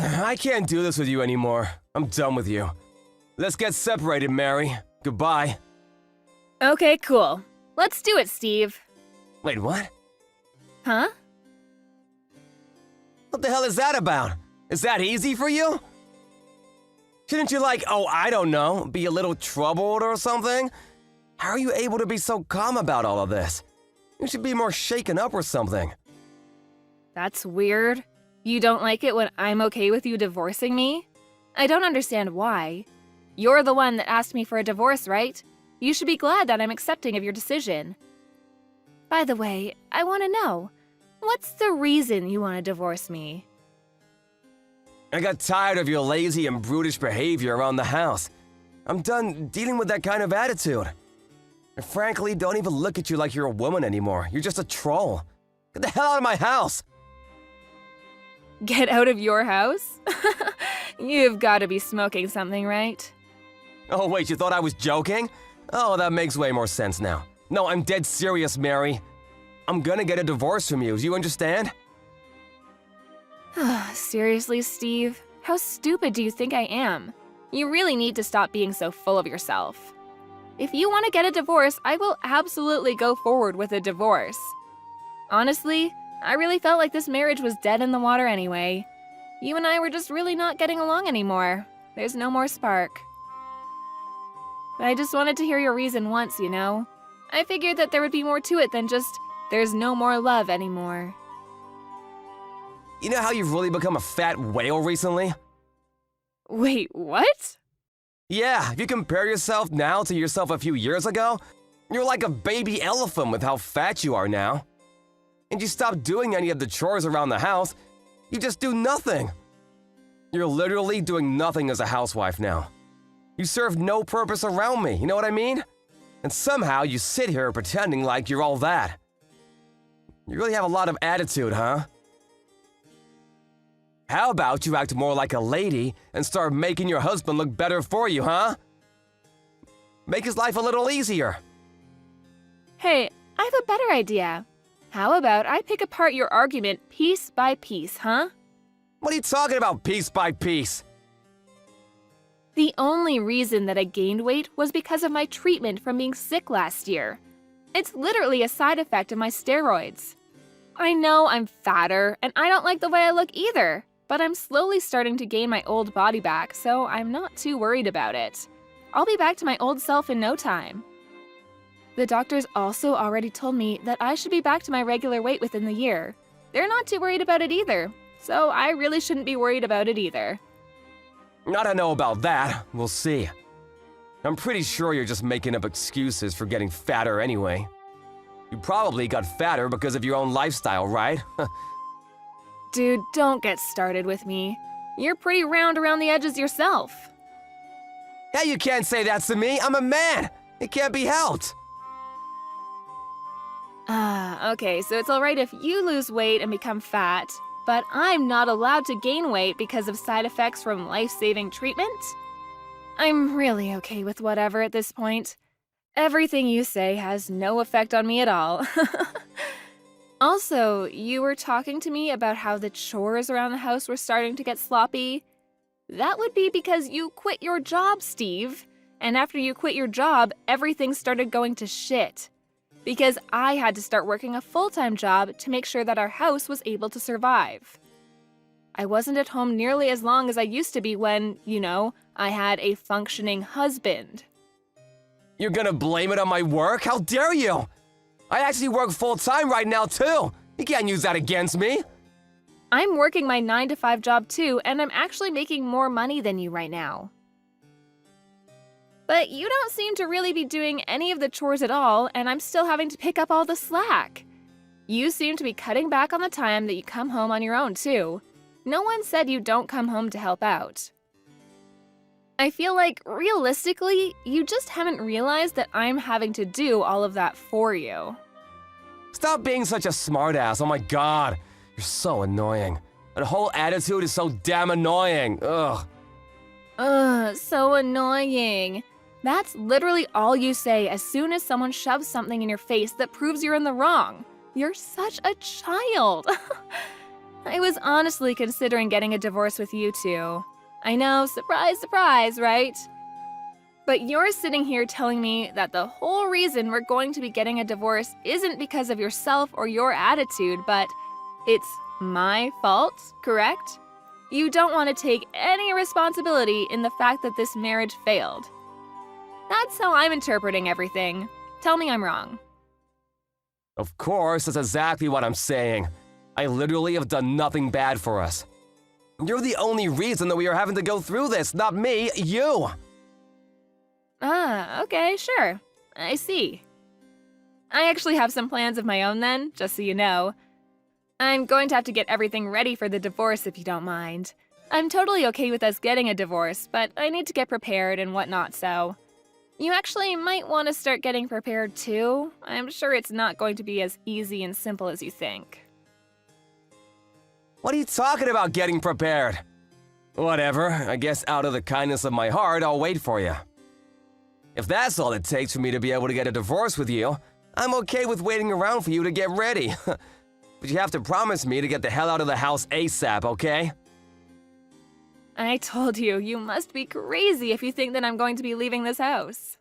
I can't do this with you anymore. I'm done with you. Let's get separated, Mary. Goodbye. Okay, cool. Let's do it, Steve. Wait, what? Huh? What the hell is that about? Is that easy for you? Shouldn't you I don't know, be a little troubled or something? How are you able to be so calm about all of this? You should be more shaken up or something. That's weird. You don't like it when I'm okay with you divorcing me? I don't understand why. You're the one that asked me for a divorce, right? You should be glad that I'm accepting of your decision. By the way, I want to know, what's the reason you want to divorce me? I got tired of your lazy and brutish behavior around the house. I'm done dealing with that kind of attitude. I frankly don't even look at you like you're a woman anymore. You're just a troll. Get the hell out of my house! Get out of your house? You've got to be smoking something, right? Oh wait, you thought I was joking? Oh, that makes way more sense now. No, I'm dead serious, Mary. I'm gonna get a divorce from you, do you understand? Seriously, Steve? How stupid do you think I am? You really need to stop being so full of yourself. If you want to get a divorce, I will absolutely go forward with a divorce. Honestly, I really felt like this marriage was dead in the water anyway. You and I were just really not getting along anymore. There's no more spark. But I just wanted to hear your reason once, you know? I figured that there would be more to it than just, there's no more love anymore. You know how you've really become a fat whale recently? Wait, what? Yeah, if you compare yourself now to yourself a few years ago, you're like a baby elephant with how fat you are now. And you stop doing any of the chores around the house, you just do nothing. You're literally doing nothing as a housewife now. You serve no purpose around me, you know what I mean? And somehow you sit here pretending like you're all that. You really have a lot of attitude, huh? How about you act more like a lady and start making your husband look better for you, huh? Make his life a little easier. Hey, I have a better idea. How about I pick apart your argument piece by piece, huh? What are you talking about, piece by piece? The only reason that I gained weight was because of my treatment from being sick last year. It's literally a side effect of my steroids. I know I'm fatter, and I don't like the way I look either, but I'm slowly starting to gain my old body back, so I'm not too worried about it. I'll be back to my old self in no time. The doctors also already told me that I should be back to my regular weight within the year. They're not too worried about it either, so I really shouldn't be worried about it either. I don't know about that. We'll see. I'm pretty sure you're just making up excuses for getting fatter anyway. You probably got fatter because of your own lifestyle, right? Dude, don't get started with me. You're pretty round around the edges yourself. Hey, you can't say that to me. I'm a man. It can't be helped. Okay, so it's alright if you lose weight and become fat, but I'm not allowed to gain weight because of side effects from life-saving treatment? I'm really okay with whatever at this point. Everything you say has no effect on me at all. Also, you were talking to me about how the chores around the house were starting to get sloppy. That would be because you quit your job, Steve. And after you quit your job, everything started going to shit. Because I had to start working a full-time job to make sure that our house was able to survive. I wasn't at home nearly as long as I used to be when, you know, I had a functioning husband. You're gonna blame it on my work? How dare you? I actually work full-time right now, too. You can't use that against me. I'm working my 9-to-5 job too, and I'm actually making more money than you right now. But you don't seem to really be doing any of the chores at all, and I'm still having to pick up all the slack. You seem to be cutting back on the time that you come home on your own too. No one said you don't come home to help out. I feel like, realistically, you just haven't realized that I'm having to do all of that for you. Stop being such a smartass. Oh my god. You're so annoying. That whole attitude is so damn annoying. Ugh. Ugh, so annoying. That's literally all you say as soon as someone shoves something in your face that proves you're in the wrong. You're such a child. I was honestly considering getting a divorce with you two. I know, surprise, surprise, right? But you're sitting here telling me that the whole reason we're going to be getting a divorce isn't because of yourself or your attitude, but it's my fault, correct? You don't want to take any responsibility in the fact that this marriage failed. That's how I'm interpreting everything. Tell me I'm wrong. Of course, that's exactly what I'm saying. I literally have done nothing bad for us. You're the only reason that we are having to go through this, not me, you! Ah, okay, sure. I see. I actually have some plans of my own then, just so you know. I'm going to have to get everything ready for the divorce if you don't mind. I'm totally okay with us getting a divorce, but I need to get prepared and whatnot, so... You actually might want to start getting prepared too. I'm sure it's not going to be as easy and simple as you think. What are you talking about getting prepared? Whatever, I guess out of the kindness of my heart, I'll wait for you. If that's all it takes for me to be able to get a divorce with you, I'm okay with waiting around for you to get ready. But you have to promise me to get the hell out of the house ASAP, okay? I told you, you must be crazy if you think that I'm going to be leaving this house.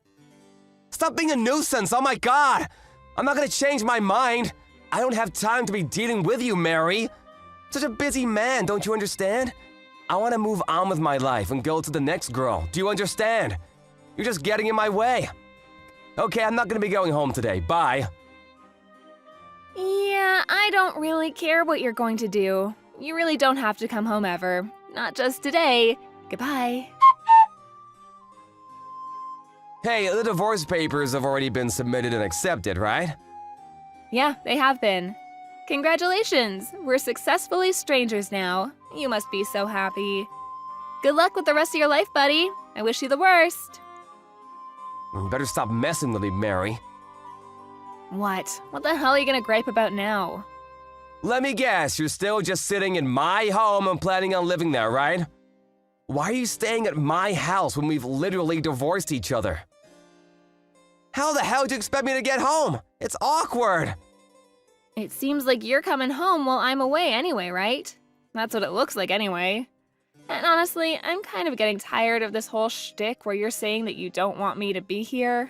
Stop being a nuisance, oh my god! I'm not gonna change my mind. I don't have time to be dealing with you, Mary. Such a busy man, don't you understand? I want to move on with my life and go to the next girl. Do you understand? You're just getting in my way. Okay, I'm not gonna be going home today. Bye. Yeah, I don't really care what you're going to do. You really don't have to come home ever. Not just today. Goodbye. Hey, the divorce papers have already been submitted and accepted, right? Yeah, they have been. Congratulations! We're successfully strangers now. You must be so happy. Good luck with the rest of your life, buddy. I wish you the worst. You better stop messing with me, Mary. What? What the hell are you gonna gripe about now? Let me guess, you're still just sitting in my home and planning on living there, right? Why are you staying at my house when we've literally divorced each other? How the hell do you expect me to get home? It's awkward. It seems like you're coming home while I'm away anyway, right? That's what it looks like anyway. And honestly, I'm kind of getting tired of this whole shtick where you're saying that you don't want me to be here.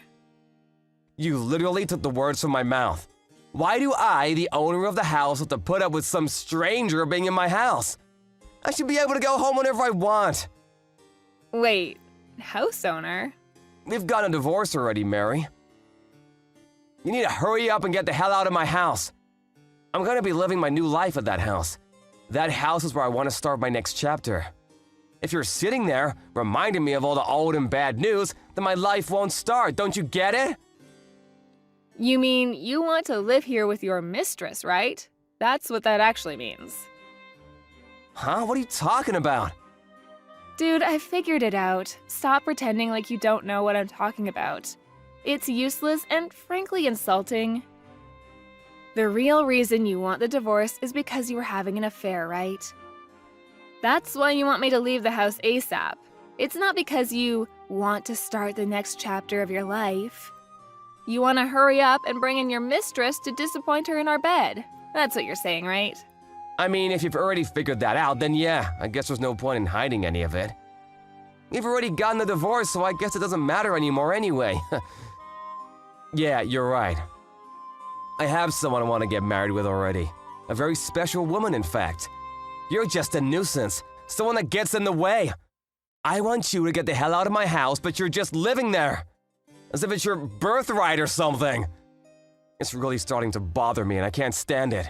You literally took the words from my mouth. Why do I, the owner of the house, have to put up with some stranger being in my house? I should be able to go home whenever I want. Wait, house owner? We've gotten a divorce already, Mary. You need to hurry up and get the hell out of my house. I'm gonna be living my new life at that house. That house is where I want to start my next chapter. If you're sitting there, reminding me of all the old and bad news, then my life won't start, don't you get it? You mean you want to live here with your mistress, right? That's what that actually means. Huh? What are you talking about? Dude, I figured it out. Stop pretending like you don't know what I'm talking about. It's useless and frankly insulting. The real reason you want the divorce is because you were having an affair, right? That's why you want me to leave the house ASAP. It's not because you want to start the next chapter of your life. You want to hurry up and bring in your mistress to disappoint her in our bed. That's what you're saying, right? I mean, if you've already figured that out, then yeah, I guess there's no point in hiding any of it. We've already gotten the divorce, so I guess it doesn't matter anymore anyway. Yeah, you're right. I have someone I want to get married with already. A very special woman, in fact. You're just a nuisance, someone that gets in the way. I want you to get the hell out of my house, but you're just living there. As if it's your birthright or something. It's really starting to bother me and I can't stand it.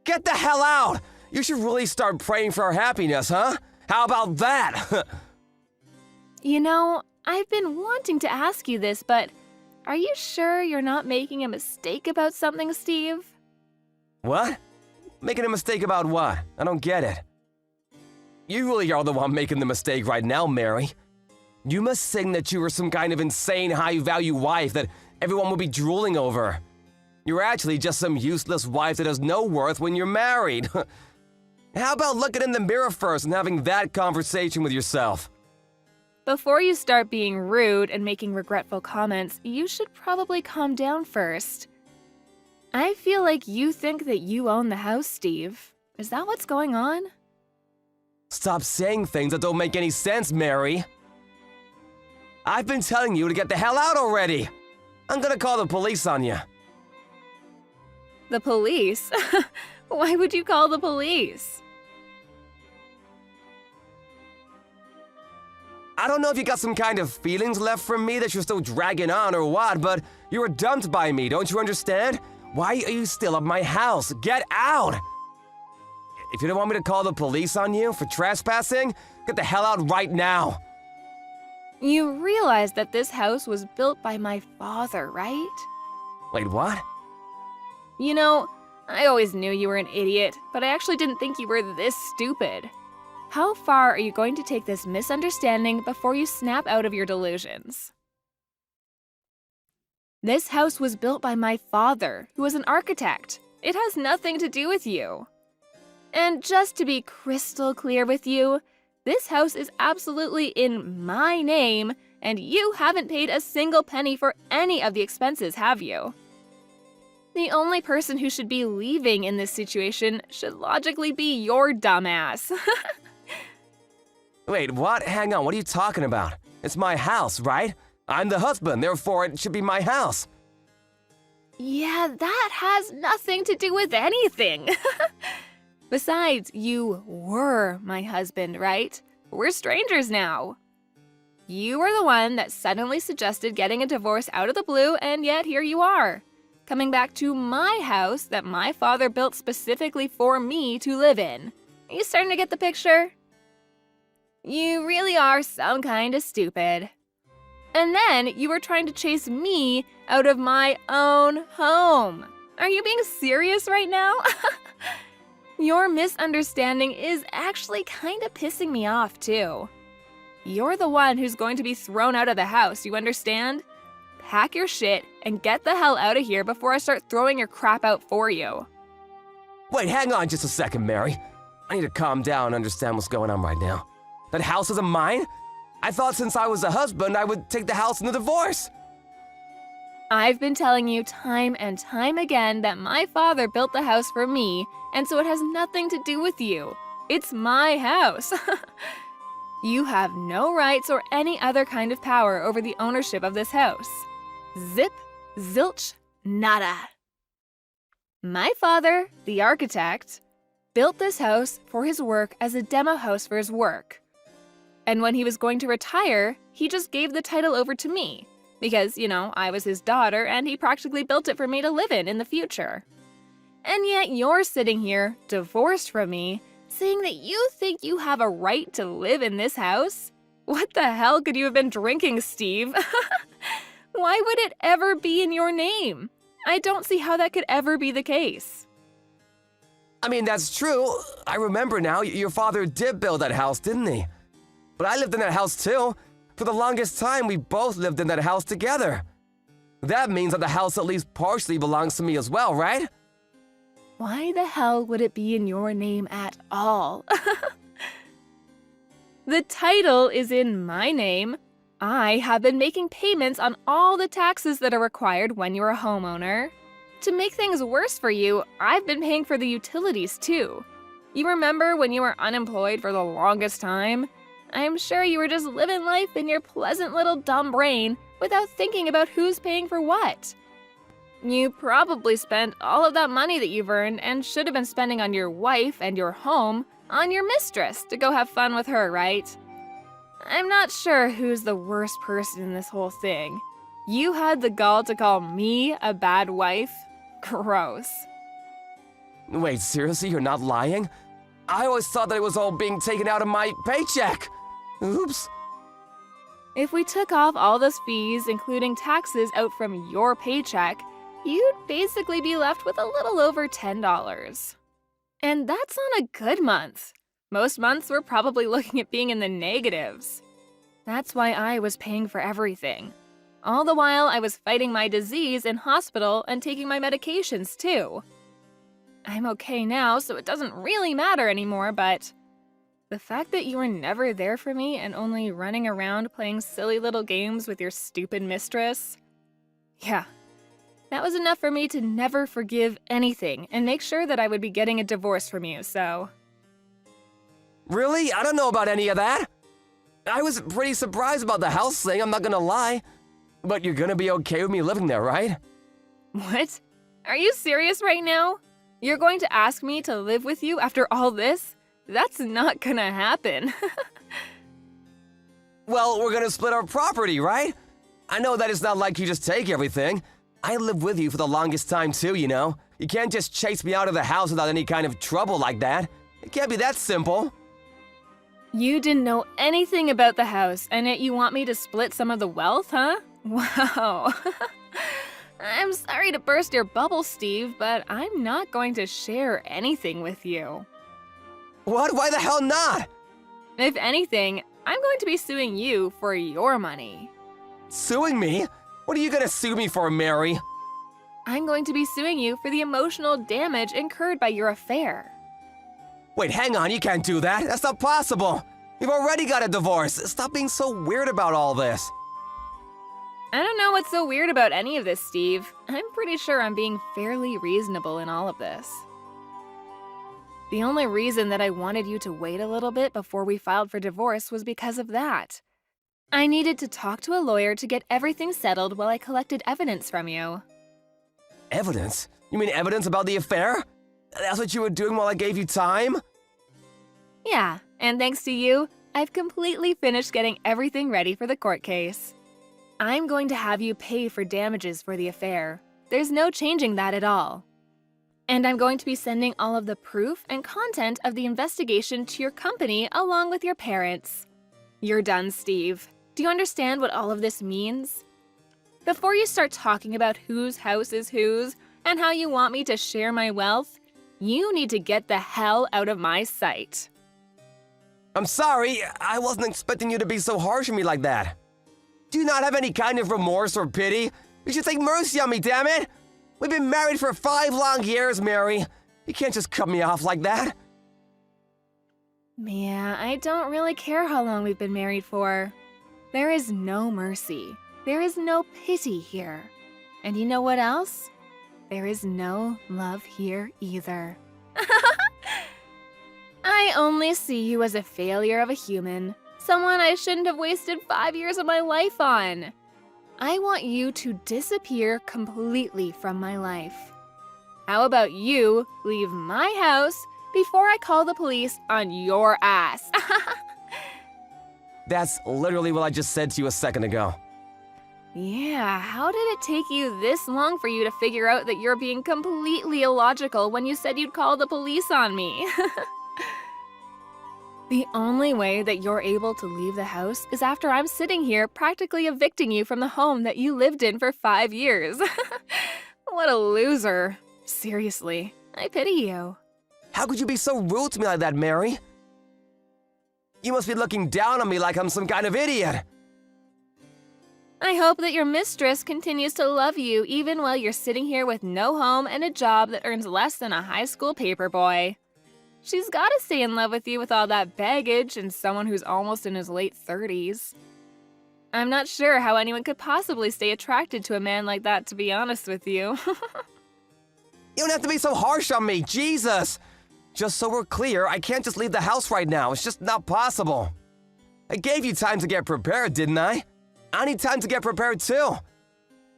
Get the hell out! You should really start praying for our happiness, huh? How about that? You know, I've been wanting to ask you this, but are you sure you're not making a mistake about something, Steve? What? Making a mistake about what? I don't get it. You really are the one making the mistake right now, Mary. You must think that you are some kind of insane high-value wife that everyone will be drooling over. You're actually just some useless wife that has no worth when you're married. How about looking in the mirror first and having that conversation with yourself? Before you start being rude and making regretful comments, you should probably calm down first. I feel like you think that you own the house, Steve. Is that what's going on? Stop saying things that don't make any sense, Mary. I've been telling you to get the hell out already. I'm gonna call the police on you. The police? Why would you call the police? I don't know if you got some kind of feelings left from me that you're still dragging on or what, but you were dumped by me, don't you understand? Why are you still at my house? Get out! If you don't want me to call the police on you for trespassing, get the hell out right now. You realize that this house was built by my father, right? Wait, what? You know, I always knew you were an idiot, but I actually didn't think you were this stupid. How far are you going to take this misunderstanding before you snap out of your delusions? This house was built by my father, who was an architect. It has nothing to do with you. And just to be crystal clear with you, this house is absolutely in my name, and you haven't paid a single penny for any of the expenses, have you? The only person who should be leaving in this situation should logically be your dumbass. Wait, what? Hang on, what are you talking about? It's my house, right? I'm the husband, therefore it should be my house. Yeah, that has nothing to do with anything. Besides, you were my husband, right? We're strangers now. You were the one that suddenly suggested getting a divorce out of the blue, and yet here you are, coming back to my house that my father built specifically for me to live in. Are you starting to get the picture? You really are some kind of stupid. And then you were trying to chase me out of my own home. Are you being serious right now? Your misunderstanding is actually kind of pissing me off, too. You're the one who's going to be thrown out of the house, you understand? Pack your shit and get the hell out of here before I start throwing your crap out for you. Wait, hang on just a second, Mary. I need to calm down and understand what's going on right now. That house isn't mine? I thought since I was a husband, I would take the house in the divorce. I've been telling you time and time again that my father built the house for me, and so it has nothing to do with you. It's my house. You have no rights or any other kind of power over the ownership of this house. Zip, zilch, nada. My father, the architect, built this house for his work as a demo house for his work. And when he was going to retire, he just gave the title over to me. Because, you know, I was his daughter and he practically built it for me to live in the future. And yet you're sitting here, divorced from me, saying that you think you have a right to live in this house? What the hell could you have been drinking, Steve? Why would it ever be in your name? I don't see how that could ever be the case. I mean, that's true. I remember now, your father did build that house, didn't he? But I lived in that house too. For the longest time, we both lived in that house together. That means that the house at least partially belongs to me as well, right? Why the hell would it be in your name at all? The title is in my name. I have been making payments on all the taxes that are required when you're a homeowner. To make things worse for you, I've been paying for the utilities too. You remember when you were unemployed for the longest time? I'm sure you were just living life in your pleasant little dumb brain without thinking about who's paying for what. You probably spent all of that money that you've earned and should have been spending on your wife and your home on your mistress to go have fun with her, right? I'm not sure who's the worst person in this whole thing. You had the gall to call me a bad wife? Gross. Wait, seriously, you're not lying? I always thought that it was all being taken out of my paycheck. Oops. If we took off all those fees, including taxes, out from your paycheck, you'd basically be left with a little over $10. And that's on a good month. Most months we're probably looking at being in the negatives. That's why I was paying for everything. All the while I was fighting my disease in hospital and taking my medications too. I'm okay now, so it doesn't really matter anymore, but the fact that you were never there for me and only running around playing silly little games with your stupid mistress, yeah, That was enough for me to never forgive anything and make sure that I would be getting a divorce from you, so. Really? I don't know about any of that. I was pretty surprised about the house thing, I'm not gonna lie. But you're gonna be okay with me living there, right? What? Are you serious right now? You're going to ask me to live with you after all this? That's not gonna happen. Well, we're gonna split our property, right? I know that it's not like you just take everything. I lived with you for the longest time too, you know? You can't just chase me out of the house without any kind of trouble like that. It can't be that simple. You didn't know anything about the house, and yet you want me to split some of the wealth, huh? Wow. I'm sorry to burst your bubble, Steve, but I'm not going to share anything with you. What? Why the hell not? If anything, I'm going to be suing you for your money. Suing me? What are you gonna sue me for, Mary? I'm going to be suing you for the emotional damage incurred by your affair. Wait, hang on, you can't do that. That's not possible. You've already got a divorce. Stop being so weird about all this. I don't know what's so weird about any of this, Steve. I'm pretty sure I'm being fairly reasonable in all of this. The only reason that I wanted you to wait a little bit before we filed for divorce was because of that. I needed to talk to a lawyer to get everything settled while I collected evidence from you. Evidence? You mean evidence about the affair? That's what you were doing while I gave you time? Yeah, and thanks to you, I've completely finished getting everything ready for the court case. I'm going to have you pay for damages for the affair. There's no changing that at all. And I'm going to be sending all of the proof and content of the investigation to your company along with your parents. You're done, Steve. Do you understand what all of this means? Before you start talking about whose house is whose and how you want me to share my wealth, you need to get the hell out of my sight. I'm sorry, I wasn't expecting you to be so harsh on me like that. Do you not have any kind of remorse or pity? You should take mercy on me, damn it! We've been married for 5 long years, Mary. You can't just cut me off like that. Mia, I don't really care how long we've been married for. There is no mercy. There is no pity here. And you know what else? There is no love here either. I only see you as a failure of a human, someone I shouldn't have wasted 5 years of my life on. I want you to disappear completely from my life. How about you leave my house before I call the police on your ass? That's literally what I just said to you a second ago. Yeah, how did it take you this long for you to figure out that you're being completely illogical when you said you'd call the police on me? The only way that you're able to leave the house is after I'm sitting here practically evicting you from the home that you lived in for 5 years. What a loser. Seriously, I pity you. How could you be so rude to me like that, Mary? You must be looking down on me like I'm some kind of idiot. I hope that your mistress continues to love you even while you're sitting here with no home and a job that earns less than a high school paper boy. She's gotta stay in love with you with all that baggage and someone who's almost in his late 30s. I'm not sure how anyone could possibly stay attracted to a man like that, to be honest with you. You don't have to be so harsh on me, Jesus! Just so we're clear, I can't just leave the house right now. It's just not possible. I gave you time to get prepared, didn't I? I need time to get prepared too.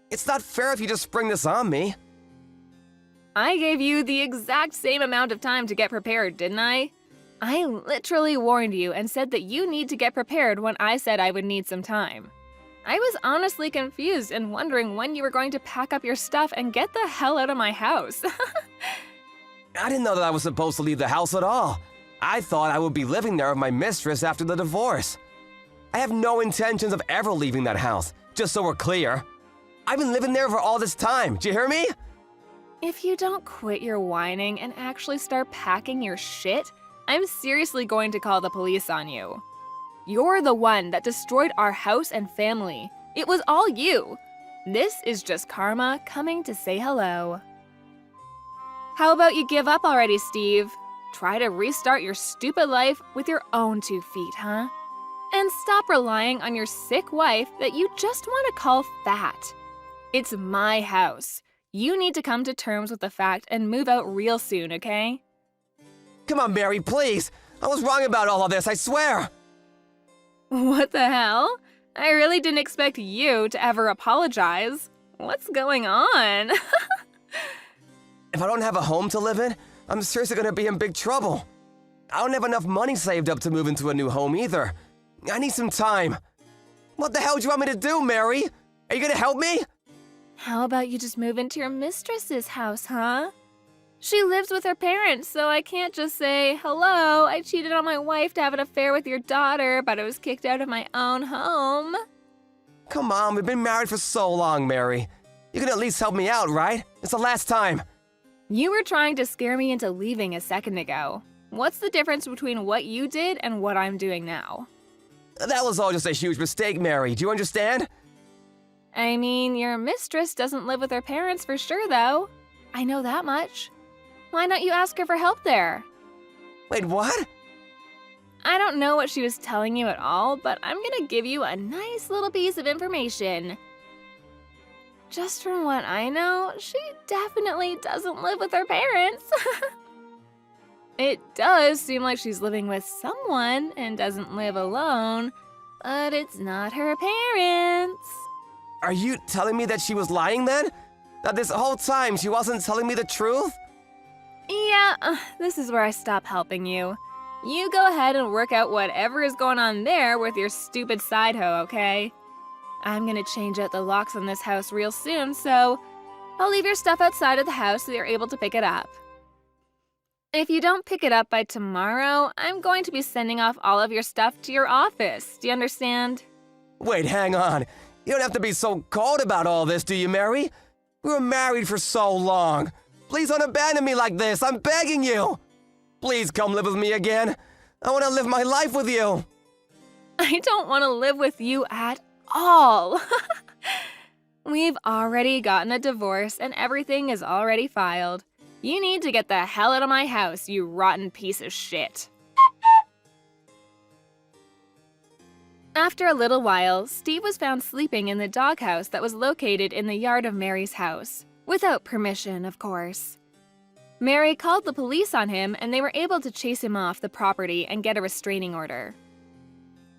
It's not fair if you just spring this on me. I gave you the exact same amount of time to get prepared, didn't I? I literally warned you and said that you need to get prepared when I said I would need some time. I was honestly confused and wondering when you were going to pack up your stuff and get the hell out of my house. I didn't know that I was supposed to leave the house at all. I thought I would be living there with my mistress after the divorce. I have no intentions of ever leaving that house, just so we're clear. I've been living there for all this time, do you hear me? If you don't quit your whining and actually start packing your shit, I'm seriously going to call the police on you. You're the one that destroyed our house and family. It was all you. This is just karma coming to say hello. How about you give up already, Steve? Try to restart your stupid life with your own 2 feet, huh? And stop relying on your sick wife that you just want to call fat. It's my house. You need to come to terms with the fact and move out real soon, okay? Come on, Mary, please. I was wrong about all of this, I swear. What the hell? I really didn't expect you to ever apologize. What's going on? If I don't have a home to live in, I'm seriously gonna be in big trouble. I don't have enough money saved up to move into a new home either. I need some time. What the hell do you want me to do, Mary? Are you gonna help me? How about you just move into your mistress's house, huh? She lives with her parents, so I can't just say, hello, I cheated on my wife to have an affair with your daughter, but I was kicked out of my own home. Come on, we've been married for so long, Mary. You can at least help me out, right? It's the last time. You were trying to scare me into leaving a second ago. What's the difference between what you did and what I'm doing now? That was all just a huge mistake, Mary. Do you understand? I mean, your mistress doesn't live with her parents for sure, though. I know that much. Why don't you ask her for help there? Wait, what? I don't know what she was telling you at all, but I'm gonna give you a nice little piece of information. Just from what I know, she definitely doesn't live with her parents. It does seem like she's living with someone and doesn't live alone, but it's not her parents. Are you telling me that she was lying then? That this whole time she wasn't telling me the truth? Yeah, this is where I stop helping you. You go ahead and work out whatever is going on there with your stupid side hoe, okay? I'm gonna change out the locks on this house real soon, so I'll leave your stuff outside of the house so you're able to pick it up. If you don't pick it up by tomorrow, I'm going to be sending off all of your stuff to your office. Do you understand? Wait, hang on. You don't have to be so cold about all this, do you, Mary? We were married for so long. Please don't abandon me like this. I'm begging you. Please come live with me again. I want to live my life with you. I don't want to live with you at all. We've already gotten a divorce and everything is already filed. You need to get the hell out of my house, you rotten piece of shit. After a little while, Steve was found sleeping in the doghouse that was located in the yard of Mary's house. Without permission, of course. Mary called the police on him and they were able to chase him off the property and get a restraining order.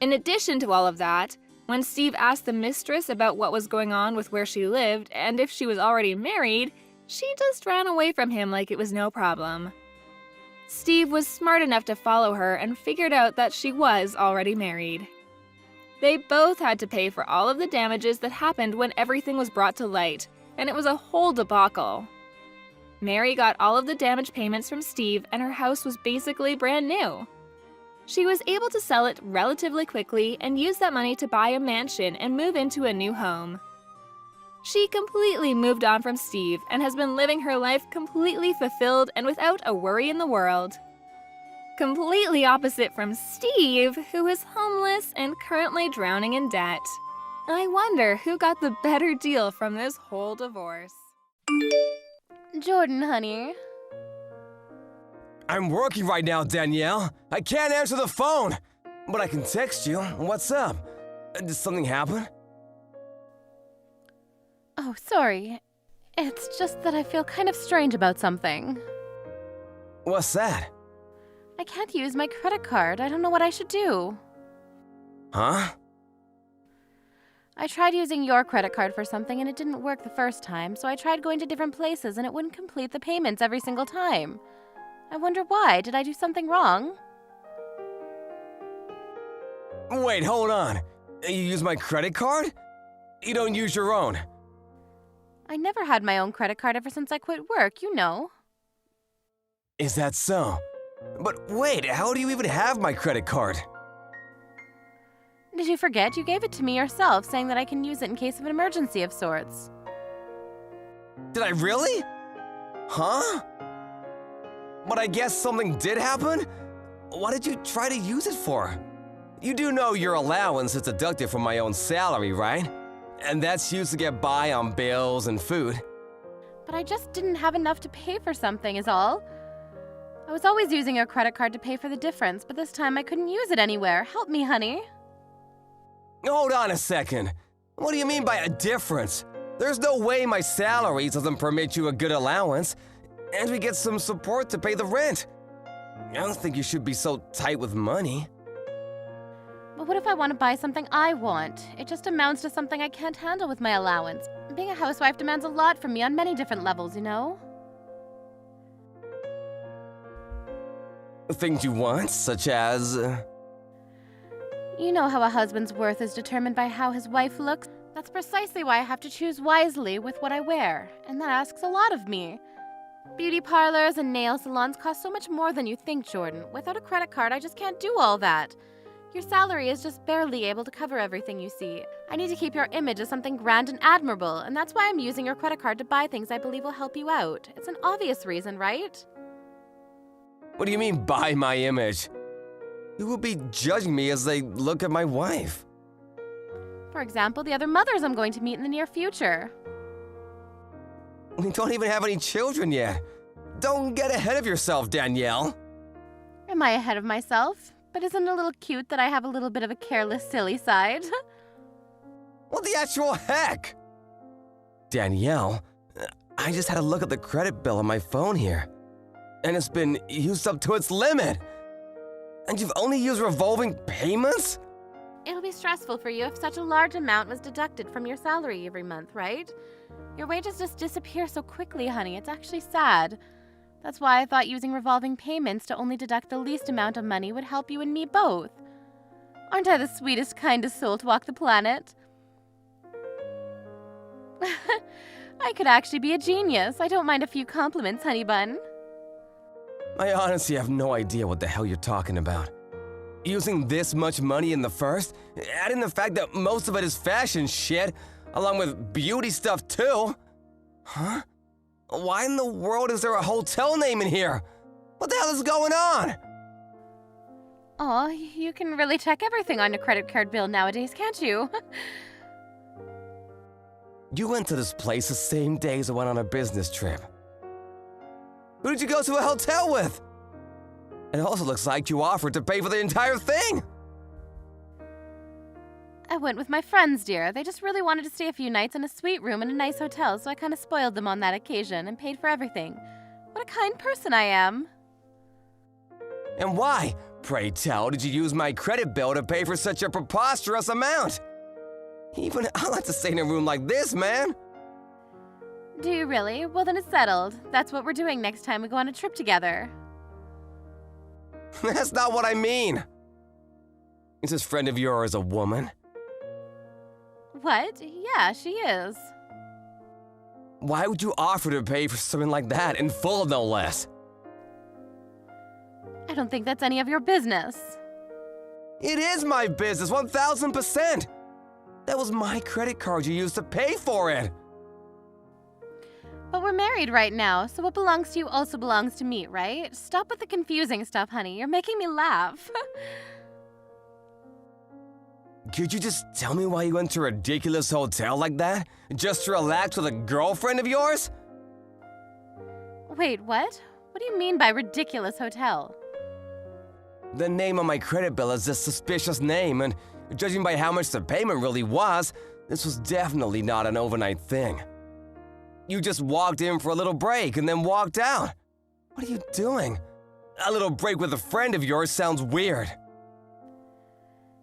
In addition to all of that, when Steve asked the mistress about what was going on with where she lived and if she was already married, she just ran away from him like it was no problem. Steve was smart enough to follow her and figured out that she was already married. They both had to pay for all of the damages that happened when everything was brought to light, and it was a whole debacle. Mary got all of the damage payments from Steve and her house was basically brand new. She was able to sell it relatively quickly and use that money to buy a mansion and move into a new home. She completely moved on from Steve and has been living her life completely fulfilled and without a worry in the world. Completely opposite from Steve, who is homeless and currently drowning in debt. I wonder who got the better deal from this whole divorce. Jordan, honey. I'm working right now, Danielle. I can't answer the phone, but I can text you. What's up? Did something happen? Oh, sorry. It's just that I feel kind of strange about something. What's that? I can't use my credit card. I don't know what I should do. Huh? I tried using your credit card for something and it didn't work the first time, so I tried going to different places and it wouldn't complete the payments every single time. I wonder why. Did I do something wrong? Wait, hold on. You use my credit card? You don't use your own. I never had my own credit card ever since I quit work, you know. Is that so? But wait, how do you even have my credit card? Did you forget? You gave it to me yourself, saying that I can use it in case of an emergency of sorts. Did I really? Huh? But I guess something did happen? What did you try to use it for? You do know your allowance is deducted from my own salary, right? And that's used to get by on bills and food. But I just didn't have enough to pay for something, is all. I was always using your credit card to pay for the difference, but this time I couldn't use it anywhere. Help me, honey. Hold on a second. What do you mean by a difference? There's no way my salary doesn't permit you a good allowance, and we get some support to pay the rent. I don't think you should be so tight with money. But what if I want to buy something I want? It just amounts to something I can't handle with my allowance. Being a housewife demands a lot from me on many different levels, you know? Things you want, such as... You know how a husband's worth is determined by how his wife looks? That's precisely why I have to choose wisely with what I wear, and that asks a lot of me. Beauty parlors and nail salons cost so much more than you think, Jordan. Without a credit card, I just can't do all that. Your salary is just barely able to cover everything you see. I need to keep your image as something grand and admirable, and that's why I'm using your credit card to buy things I believe will help you out. It's an obvious reason, right? What do you mean, by my image? You will be judging me as they look at my wife. For example, the other mothers I'm going to meet in the near future. We don't even have any children yet. Don't get ahead of yourself, Danielle. Am I ahead of myself? But isn't it a little cute that I have a little bit of a careless, silly side? What the actual heck? Danielle, I just had a look at the credit bill on my phone here, and it's been used up to its limit. And you've only used revolving payments? It'll be stressful for you if such a large amount was deducted from your salary every month, right? Your wages just disappear so quickly, honey. It's actually sad. That's why I thought using revolving payments to only deduct the least amount of money would help you and me both. Aren't I the sweetest, kindest soul to walk the planet? I could actually be a genius. I don't mind a few compliments, honey bun. I honestly have no idea what the hell you're talking about. Using this much money in the first, adding the fact that most of it is fashion shit, along with beauty stuff too. Huh? Why in the world is there a hotel name in here? What the hell is going on? Aw, you can really check everything on your credit card bill nowadays, can't you? You went to this place the same day as I went on a business trip. Who did you go to a hotel with? It also looks like you offered to pay for the entire thing. I went with my friends, dear. They just really wanted to stay a few nights in a suite room in a nice hotel, so I kind of spoiled them on that occasion and paid for everything. What a kind person I am. And why, pray tell, did you use my credit bill to pay for such a preposterous amount? Even I like to stay in a room like this, man. Do you really? Well, then it's settled. That's what we're doing next time we go on a trip together. That's not what I mean. Is this friend of yours a woman? What? Yeah, she is. Why would you offer to pay for something like that, in full no less? I don't think that's any of your business. It is my business, 1000%. That was my credit card you used to pay for it. But we're married right now, so what belongs to you also belongs to me, right? Stop with the confusing stuff, honey. You're making me laugh. Could you just tell me why you went to a ridiculous hotel like that? Just to relax with a girlfriend of yours? Wait, what? What do you mean by ridiculous hotel? The name on my credit bill is a suspicious name, and judging by how much the payment really was, this was definitely not an overnight thing. You just walked in for a little break and then walked out. What are you doing? A little break with a friend of yours sounds weird.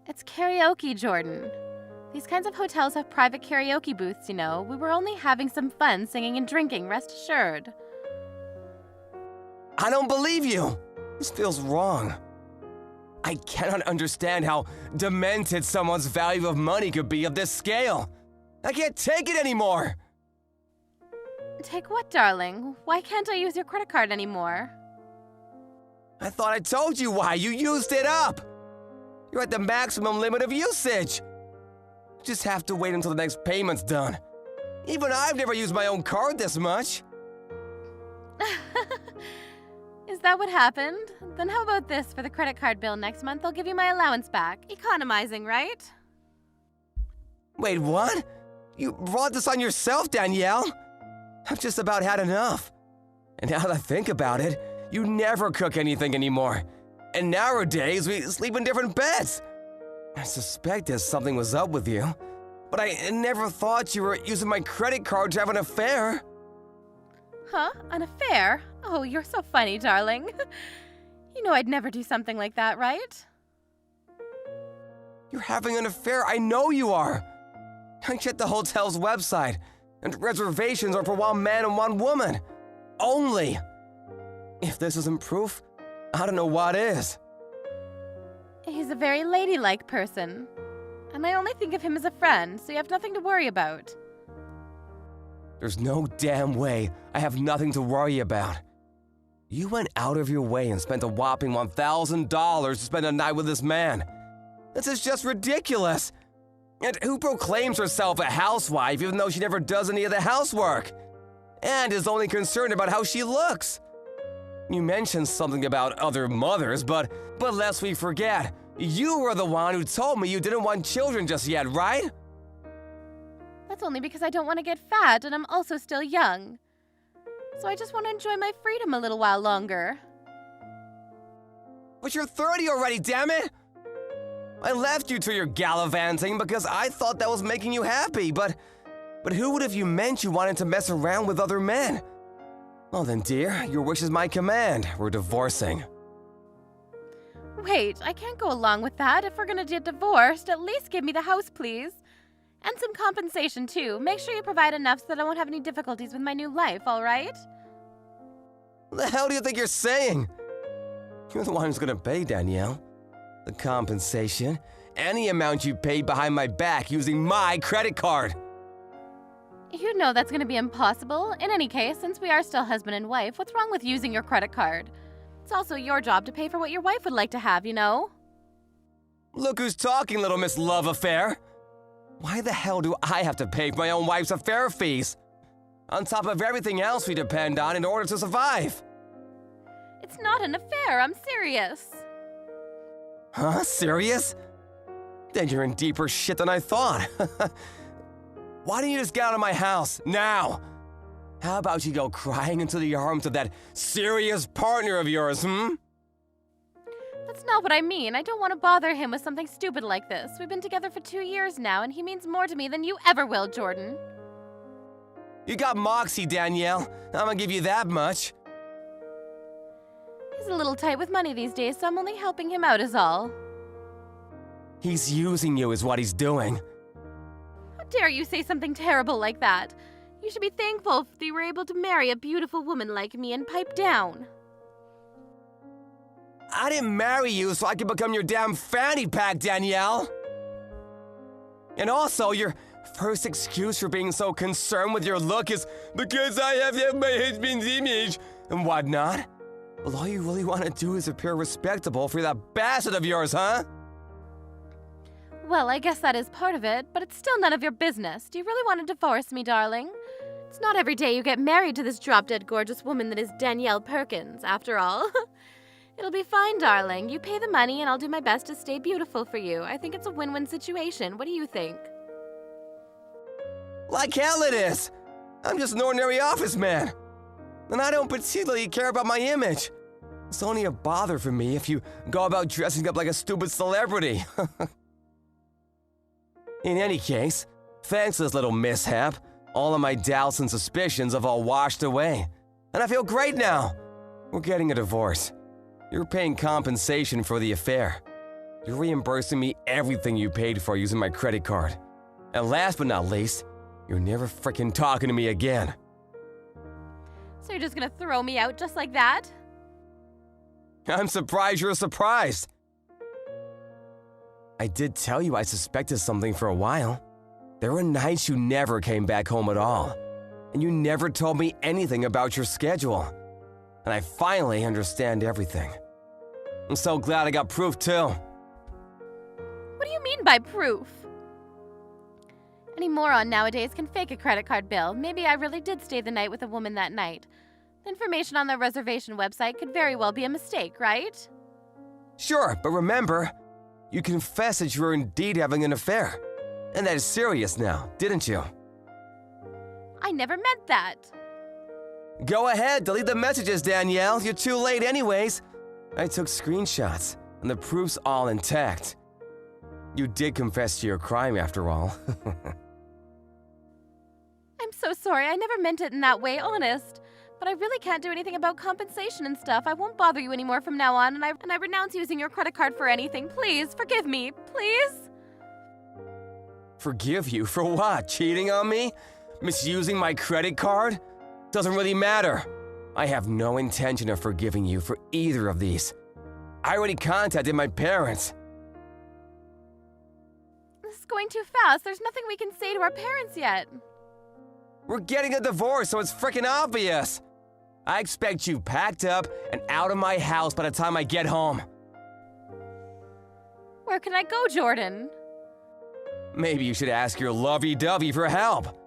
It's karaoke, Jordan. These kinds of hotels have private karaoke booths, you know. We were only having some fun singing and drinking, rest assured. I don't believe you. This feels wrong. I cannot understand how demented someone's value of money could be of this scale. I can't take it anymore. Take what, darling? Why can't I use your credit card anymore? I thought I told you why. You used it up. You're at the maximum limit of usage. You just have to wait until the next payment's done. Even I've never used my own card this much. Is that what happened? Then how about this for the credit card bill next month? I'll give you my allowance back. Economizing, right? Wait, what? You brought this on yourself, Danielle? I've just about had enough. And now that I think about it, you never cook anything anymore. And nowadays, we sleep in different beds. I suspected something was up with you. but I never thought you were using my credit card to have an affair. Huh? An affair? Oh, you're so funny, darling. You know I'd never do something like that, right? You're having an affair, I know you are. I checked the hotel's website, and reservations are for one man and one woman. Only. If this isn't proof, I don't know what is. He's a very ladylike person. And I only think of him as a friend, so you have nothing to worry about. There's no damn way I have nothing to worry about. You went out of your way and spent a whopping $1,000 to spend a night with this man. This is just ridiculous. And who proclaims herself a housewife even though she never does any of the housework? And is only concerned about how she looks. You mentioned something about other mothers, but lest we forget, you were the one who told me you didn't want children just yet, right? That's only because I don't want to get fat and I'm also still young. So I just want to enjoy my freedom a little while longer. But you're 30 already, damn it! I left you to your gallivanting because I thought that was making you happy, but who would have you meant you wanted to mess around with other men? Well then, dear, your wish is my command. We're divorcing. Wait, I can't go along with that. If we're gonna get divorced, at least give me the house, please. And some compensation, too. Make sure you provide enough so that I won't have any difficulties with my new life, all right? What the hell do you think you're saying? You're the one who's gonna pay, Danielle. The compensation, any amount you paid behind my back using my credit card. You know that's gonna be impossible. In any case, since we are still husband and wife, what's wrong with using your credit card? It's also your job to pay for what your wife would like to have, you know? Look who's talking, little Miss Love Affair. Why the hell do I have to pay for my own wife's affair fees? On top of everything else we depend on in order to survive. It's not an affair, I'm serious. Huh? Serious? Then you're in deeper shit than I thought. Why don't you just get out of my house, now? How about you go crying into the arms of that serious partner of yours, That's not what I mean. I don't want to bother him with something stupid like this. We've been together for 2 years now, and he means more to me than you ever will, Jordan. You got moxie, Danielle. I'm gonna give you that much. He's a little tight with money these days, so I'm only helping him out is all. He's using you is what he's doing. How dare you say something terrible like that? You should be thankful that you were able to marry a beautiful woman like me and pipe down. I didn't marry you so I could become your damn fanny pack, Danielle. And also, your first excuse for being so concerned with your look is because I have my husband's image and whatnot. Well, all you really want to do is appear respectable for that bastard of yours, huh? Well, I guess that is part of it, but it's still none of your business. Do you really want to divorce me, darling? It's not every day you get married to this drop-dead gorgeous woman that is Danielle Perkins, after all. It'll be fine, darling. You pay the money and I'll do my best to stay beautiful for you. I think it's a win-win situation. What do you think? Like hell it is. I'm just an ordinary office man. And I don't particularly care about my image. It's only a bother for me if you go about dressing up like a stupid celebrity. In any case, thanks to this little mishap, all of my doubts and suspicions have all washed away. And I feel great now. We're getting a divorce. You're paying compensation for the affair. You're reimbursing me everything you paid for using my credit card. And last but not least, you're never frickin' talking to me again. So you're just gonna throw me out just like that? I'm surprised you're surprised. I did tell you I suspected something for a while. There were nights you never came back home at all, and you never told me anything about your schedule. And I finally understand everything. I'm so glad I got proof too. What do you mean by proof? Any moron nowadays can fake a credit card bill. Maybe I really did stay the night with a woman that night. The information on the reservation website could very well be a mistake, right? Sure, but remember, you confessed that you were indeed having an affair. And that is serious now, didn't you? I never meant that. Go ahead, delete the messages, Danielle. You're too late anyways. I took screenshots, and the proof's all intact. You did confess to your crime after all. so sorry. I never meant it in that way, honest. But I really can't do anything about compensation and stuff. I won't bother you anymore from now on, and I renounce using your credit card for anything. Please, forgive me. Please? Forgive you for what? Cheating on me? Misusing my credit card? Doesn't really matter. I have no intention of forgiving you for either of these. I already contacted my parents. This is going too fast. There's nothing we can say to our parents yet. We're getting a divorce, so it's freaking obvious. I expect you packed up and out of my house by the time I get home. Where can I go, Jordan? Maybe you should ask your lovey-dovey for help.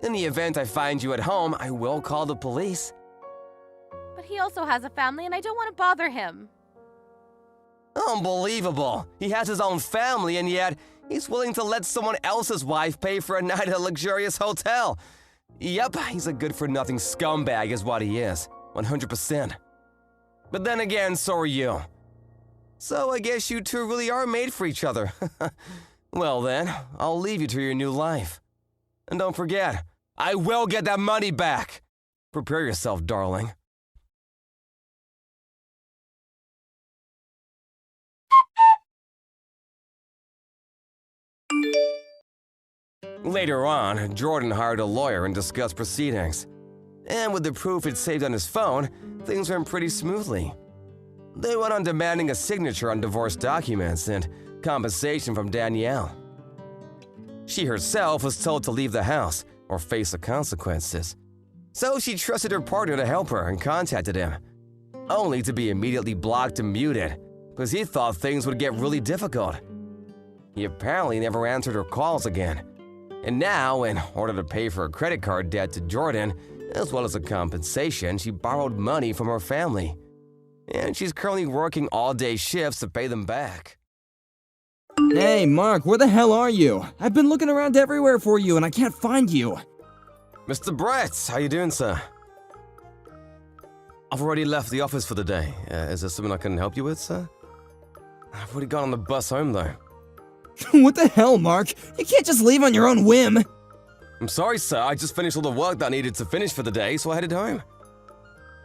In the event I find you at home, I will call the police. But he also has a family, and I don't want to bother him. Unbelievable. He has his own family, and yet he's willing to let someone else's wife pay for a night at a luxurious hotel. Yep, he's a good-for-nothing scumbag is what he is. 100%. But then again, so are you. So I guess you two really are made for each other. Well then, I'll leave you to your new life. And don't forget, I will get that money back. Prepare yourself, darling. Later on, Jordan hired a lawyer and discussed proceedings. And with the proof he'd saved on his phone, things went pretty smoothly. They went on demanding a signature on divorce documents and compensation from Danielle. She herself was told to leave the house or face the consequences. So she trusted her partner to help her and contacted him, only to be immediately blocked and muted because he thought things would get really difficult. He apparently never answered her calls again. And now, in order to pay for a credit card debt to Jordan, as well as a compensation, she borrowed money from her family. And she's currently working all-day shifts to pay them back. Hey, Mark, where the hell are you? I've been looking around everywhere for you and I can't find you. Mr. Brett, how you doing, sir? I've already left the office for the day. Is there something I can help you with, sir? I've already gone on the bus home, though. What the hell, Mark? You can't just leave on your own whim. I'm sorry, sir. I just finished all the work that I needed to finish for the day, so I headed home.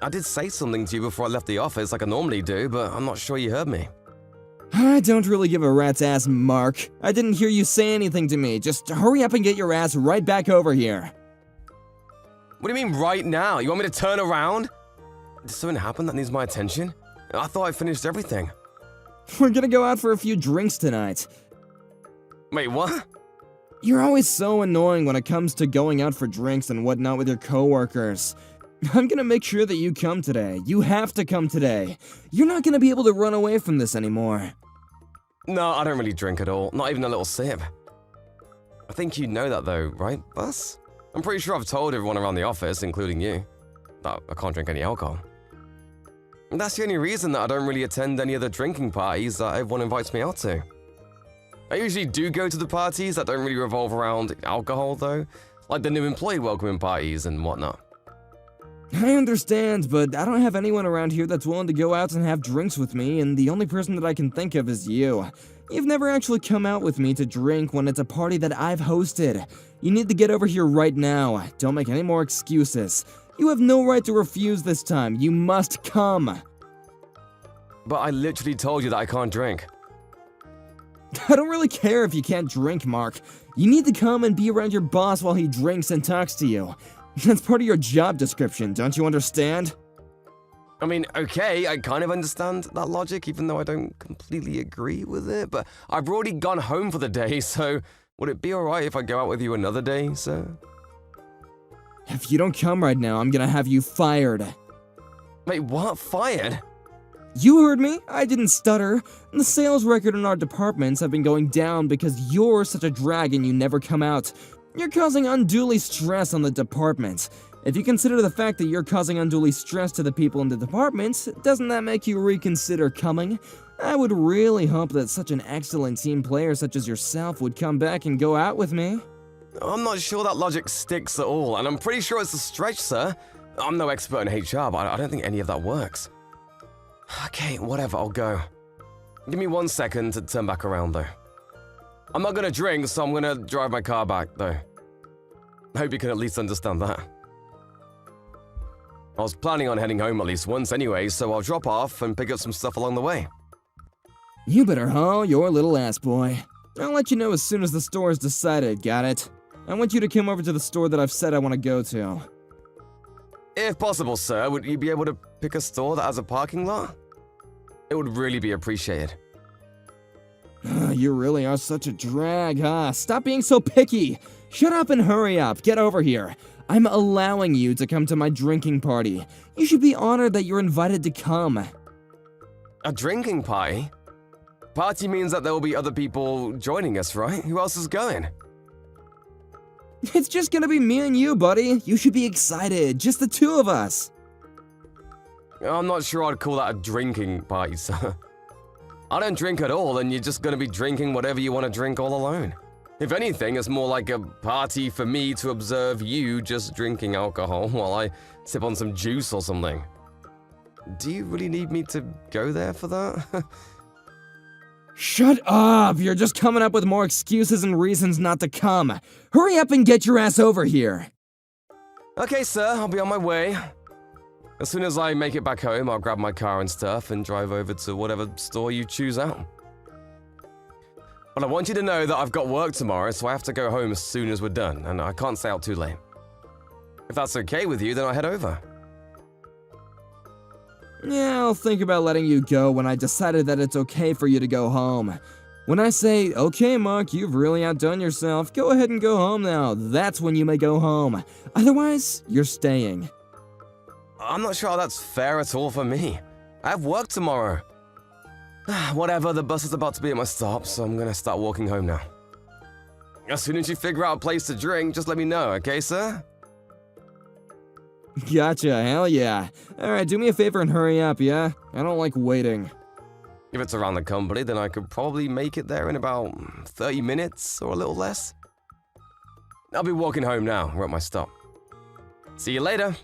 I did say something to you before I left the office like I normally do, but I'm not sure you heard me. I don't really give a rat's ass, Mark. I didn't hear you say anything to me. Just hurry up and get your ass right back over here. What do you mean right now? You want me to turn around? Did something happen that needs my attention? I thought I finished everything. We're gonna go out for a few drinks tonight. Wait, what? You're always so annoying when it comes to going out for drinks and whatnot with your coworkers. I'm gonna make sure that you come today. You have to come today. You're not gonna be able to run away from this anymore. No, I don't really drink at all. Not even a little sip. I think you know that though, right, Bus? I'm pretty sure I've told everyone around the office, including you, that I can't drink any alcohol. And that's the only reason that I don't really attend any of the drinking parties that everyone invites me out to. I usually do go to the parties that don't really revolve around alcohol though, like the new employee welcoming parties and whatnot. I understand, but I don't have anyone around here that's willing to go out and have drinks with me, and the only person that I can think of is you. You've never actually come out with me to drink when it's a party that I've hosted. You need to get over here right now. Don't make any more excuses. You have no right to refuse this time. You must come. But I literally told you that I can't drink. I don't really care if you can't drink, Mark. You need to come and be around your boss while he drinks and talks to you. That's part of your job description, don't you understand? I mean, okay, I kind of understand that logic, even though I don't completely agree with it, but I've already gone home for the day, so would it be alright if I go out with you another day, sir? If you don't come right now, I'm gonna have you fired. Wait, what? Fired? You heard me. I didn't stutter. The sales record in our departments have been going down because you're such a drag and you never come out. You're causing unduly stress on the department. If you consider the fact that you're causing unduly stress to the people in the department, doesn't that make you reconsider coming? I would really hope that such an excellent team player such as yourself would come back and go out with me. I'm not sure that logic sticks at all, and I'm pretty sure it's a stretch, sir. I'm no expert in HR, but I don't think any of that works. Okay, whatever, I'll go. Give me 1 second to turn back around, though. I'm not gonna drink, so I'm gonna drive my car back, though. I hope you can at least understand that. I was planning on heading home at least once anyway, so I'll drop off and pick up some stuff along the way. You better haul your little ass, boy. I'll let you know as soon as the store is decided, got it? I want you to come over to the store that I've said I want to go to. If possible, sir, would you be able to pick a store that has a parking lot? It would really be appreciated. You really are such a drag, huh? Stop being so picky! Shut up and hurry up, get over here. I'm allowing you to come to my drinking party. You should be honored that you're invited to come. A drinking party? Party means that there will be other people joining us, right? Who else is going? It's just gonna be me and you, buddy. You should be excited, just the two of us. I'm not sure I'd call that a drinking party, sir. I don't drink at all, and you're just gonna be drinking whatever you want to drink all alone. If anything, it's more like a party for me to observe you just drinking alcohol while I sip on some juice or something. Do you really need me to go there for that? Shut up! You're just coming up with more excuses and reasons not to come. Hurry up and get your ass over here. Okay, sir, I'll be on my way. As soon as I make it back home, I'll grab my car and stuff and drive over to whatever store you choose out. But I want you to know that I've got work tomorrow, so I have to go home as soon as we're done, and I can't stay out too late. If that's okay with you, then I'll head over. Yeah, I'll think about letting you go when I decided that it's okay for you to go home. When I say, okay, Mark, you've really outdone yourself, go ahead and go home now, that's when you may go home. Otherwise, you're staying. I'm not sure how that's fair at all for me. I have work tomorrow. Whatever, the bus is about to be at my stop, so I'm gonna start walking home now. As soon as you figure out a place to drink, just let me know, okay, sir? Gotcha, hell yeah. Alright, do me a favor and hurry up, yeah? I don't like waiting. If it's around the company, then I could probably make it there in about 30 minutes or a little less. I'll be walking home now. We're at my stop. See you later.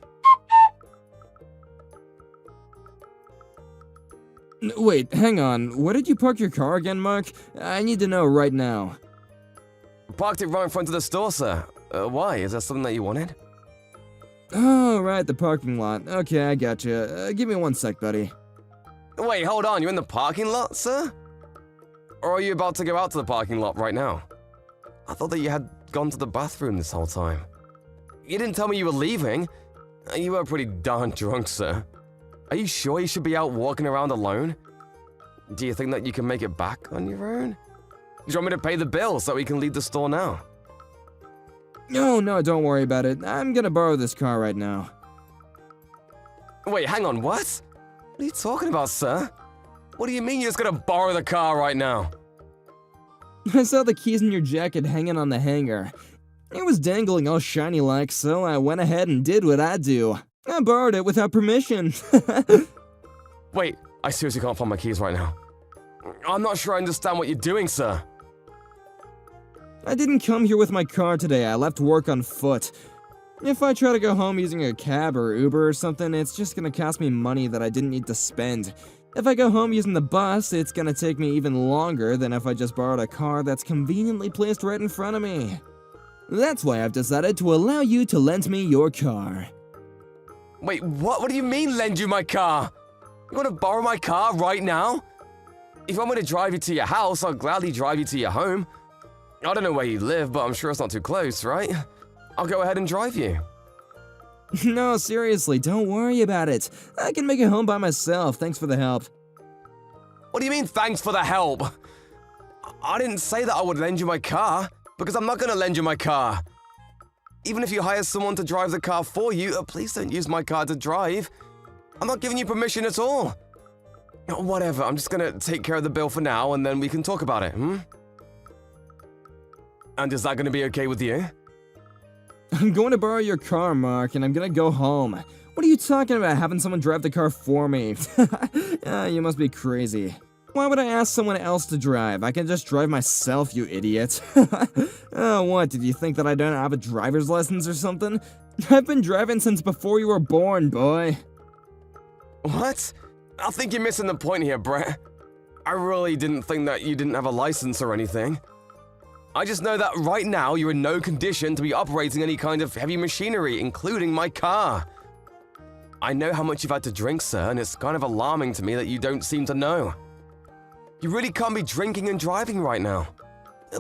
Wait, hang on. Where did you park your car again, Mark? I need to know right now. Parked it right in front of the store, sir. Why? Is that something that you wanted? Oh, right, the parking lot. Okay, I gotcha. Give me 1 sec, buddy. Wait, hold on. You're in the parking lot, sir? Or are you about to go out to the parking lot right now? I thought that you had gone to the bathroom this whole time. You didn't tell me you were leaving. You were pretty darn drunk, sir. Are you sure you should be out walking around alone? Do you think that you can make it back on your own? Do you want me to pay the bill so we can leave the store now? No, don't worry about it. I'm gonna borrow this car right now. Wait, hang on, what? What are you talking about, sir? What do you mean you're just gonna borrow the car right now? I saw the keys in your jacket hanging on the hanger. It was dangling all shiny like, so I went ahead and did what I do. I borrowed it without permission. Wait, I seriously can't find my keys right now. I'm not sure I understand what you're doing, sir. I didn't come here with my car today, I left work on foot. If I try to go home using a cab or Uber or something, it's just gonna cost me money that I didn't need to spend. If I go home using the bus, it's gonna take me even longer than if I just borrowed a car that's conveniently placed right in front of me. That's why I've decided to allow you to lend me your car. Wait, what? What do you mean, lend you my car? You want to borrow my car right now? If you want me to drive you to your house, I'll gladly drive you to your home. I don't know where you live, but I'm sure it's not too close, right? I'll go ahead and drive you. No, seriously, don't worry about it. I can make it home by myself, thanks for the help. What do you mean, thanks for the help? I didn't say that I would lend you my car, because I'm not going to lend you my car. Even if you hire someone to drive the car for you, please don't use my car to drive. I'm not giving you permission at all. Whatever, I'm just gonna take care of the bill for now, and then we can talk about it, And is that gonna be okay with you? I'm going to borrow your car, Mark, and I'm gonna go home. What are you talking about, having someone drive the car for me? You must be crazy. Why would I ask someone else to drive? I can just drive myself, you idiot. Oh, what, did you think that I don't have a driver's license or something? I've been driving since before you were born, boy. What? I think you're missing the point here, Brett. I really didn't think that you didn't have a license or anything. I just know that right now you're in no condition to be operating any kind of heavy machinery, including my car. I know how much you've had to drink, sir, and it's kind of alarming to me that you don't seem to know. You really can't be drinking and driving right now.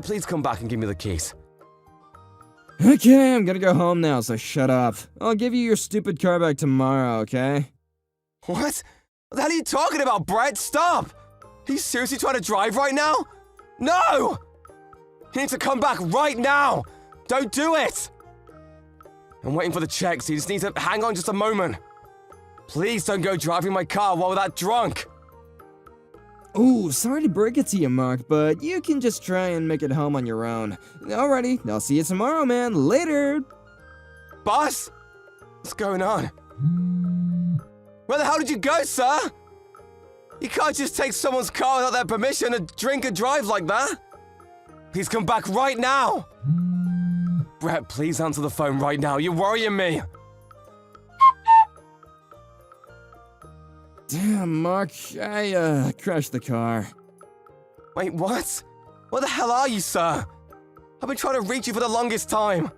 Please come back and give me the keys. Okay, I'm gonna go home now, so shut up. I'll give you your stupid car back tomorrow, okay? What? What the hell are you talking about, Brett? Stop! Are you seriously trying to drive right now? No! You need to come back right now! Don't do it! I'm waiting for the check, so you just need to hang on just a moment. Please don't go driving my car while we're that drunk. Ooh, sorry to break it to you, Mark, but you can just try and make it home on your own. Alrighty, I'll see you tomorrow, man. Later! Boss? What's going on? Where the hell did you go, sir? You can't just take someone's car without their permission and drink and drive like that. Please come back right now. Brett, please answer the phone right now. You're worrying me. Damn, Mark, I crashed the car. Wait, what? Where the hell are you, sir? I've been trying to reach you for the longest time.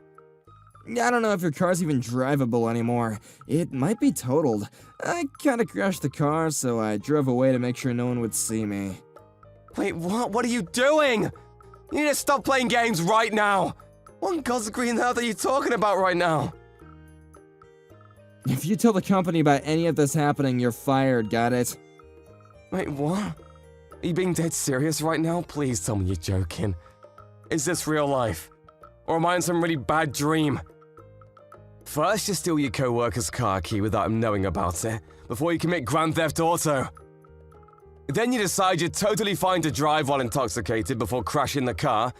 I don't know if your car's even drivable anymore. It might be totaled. I kinda crashed the car, so I drove away to make sure no one would see me. Wait, what? What are you doing? You need to stop playing games right now. What in God's green earth are you talking about right now? If you tell the company about any of this happening, you're fired, got it? Wait, what? Are you being dead serious right now? Please tell me you're joking. Is this real life? Or am I in some really bad dream? First, you steal your co-worker's car key without him knowing about it, before you commit Grand Theft Auto. Then you decide you're totally fine to drive while intoxicated before crashing the car.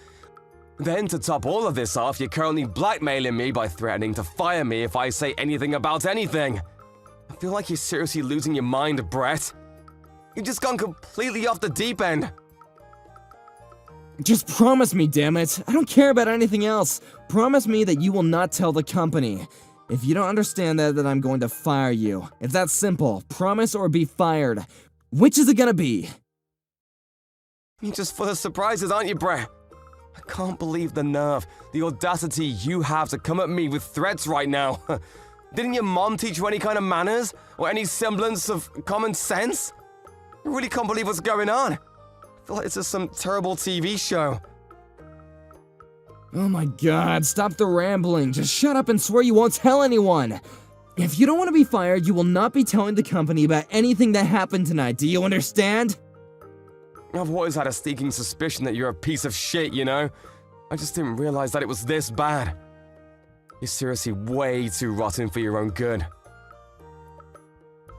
Then, to top all of this off, you're currently blackmailing me by threatening to fire me if I say anything about anything. I feel like you're seriously losing your mind, Brett. You've just gone completely off the deep end. Just promise me, damn it. I don't care about anything else. Promise me that you will not tell the company. If you don't understand that, then I'm going to fire you. It's that simple. Promise or be fired. Which is it gonna be? You're just full of surprises, aren't you, Brett? I can't believe the nerve, the audacity you have to come at me with threats right now. Didn't your mom teach you any kind of manners? Or any semblance of common sense? I really can't believe what's going on. I feel like it's just some terrible TV show. Oh my god, stop the rambling. Just shut up and swear you won't tell anyone. If you don't want to be fired, you will not be telling the company about anything that happened tonight. Do you understand? I've always had a sneaking suspicion that you're a piece of shit, you know? I just didn't realize that it was this bad. You're seriously way too rotten for your own good.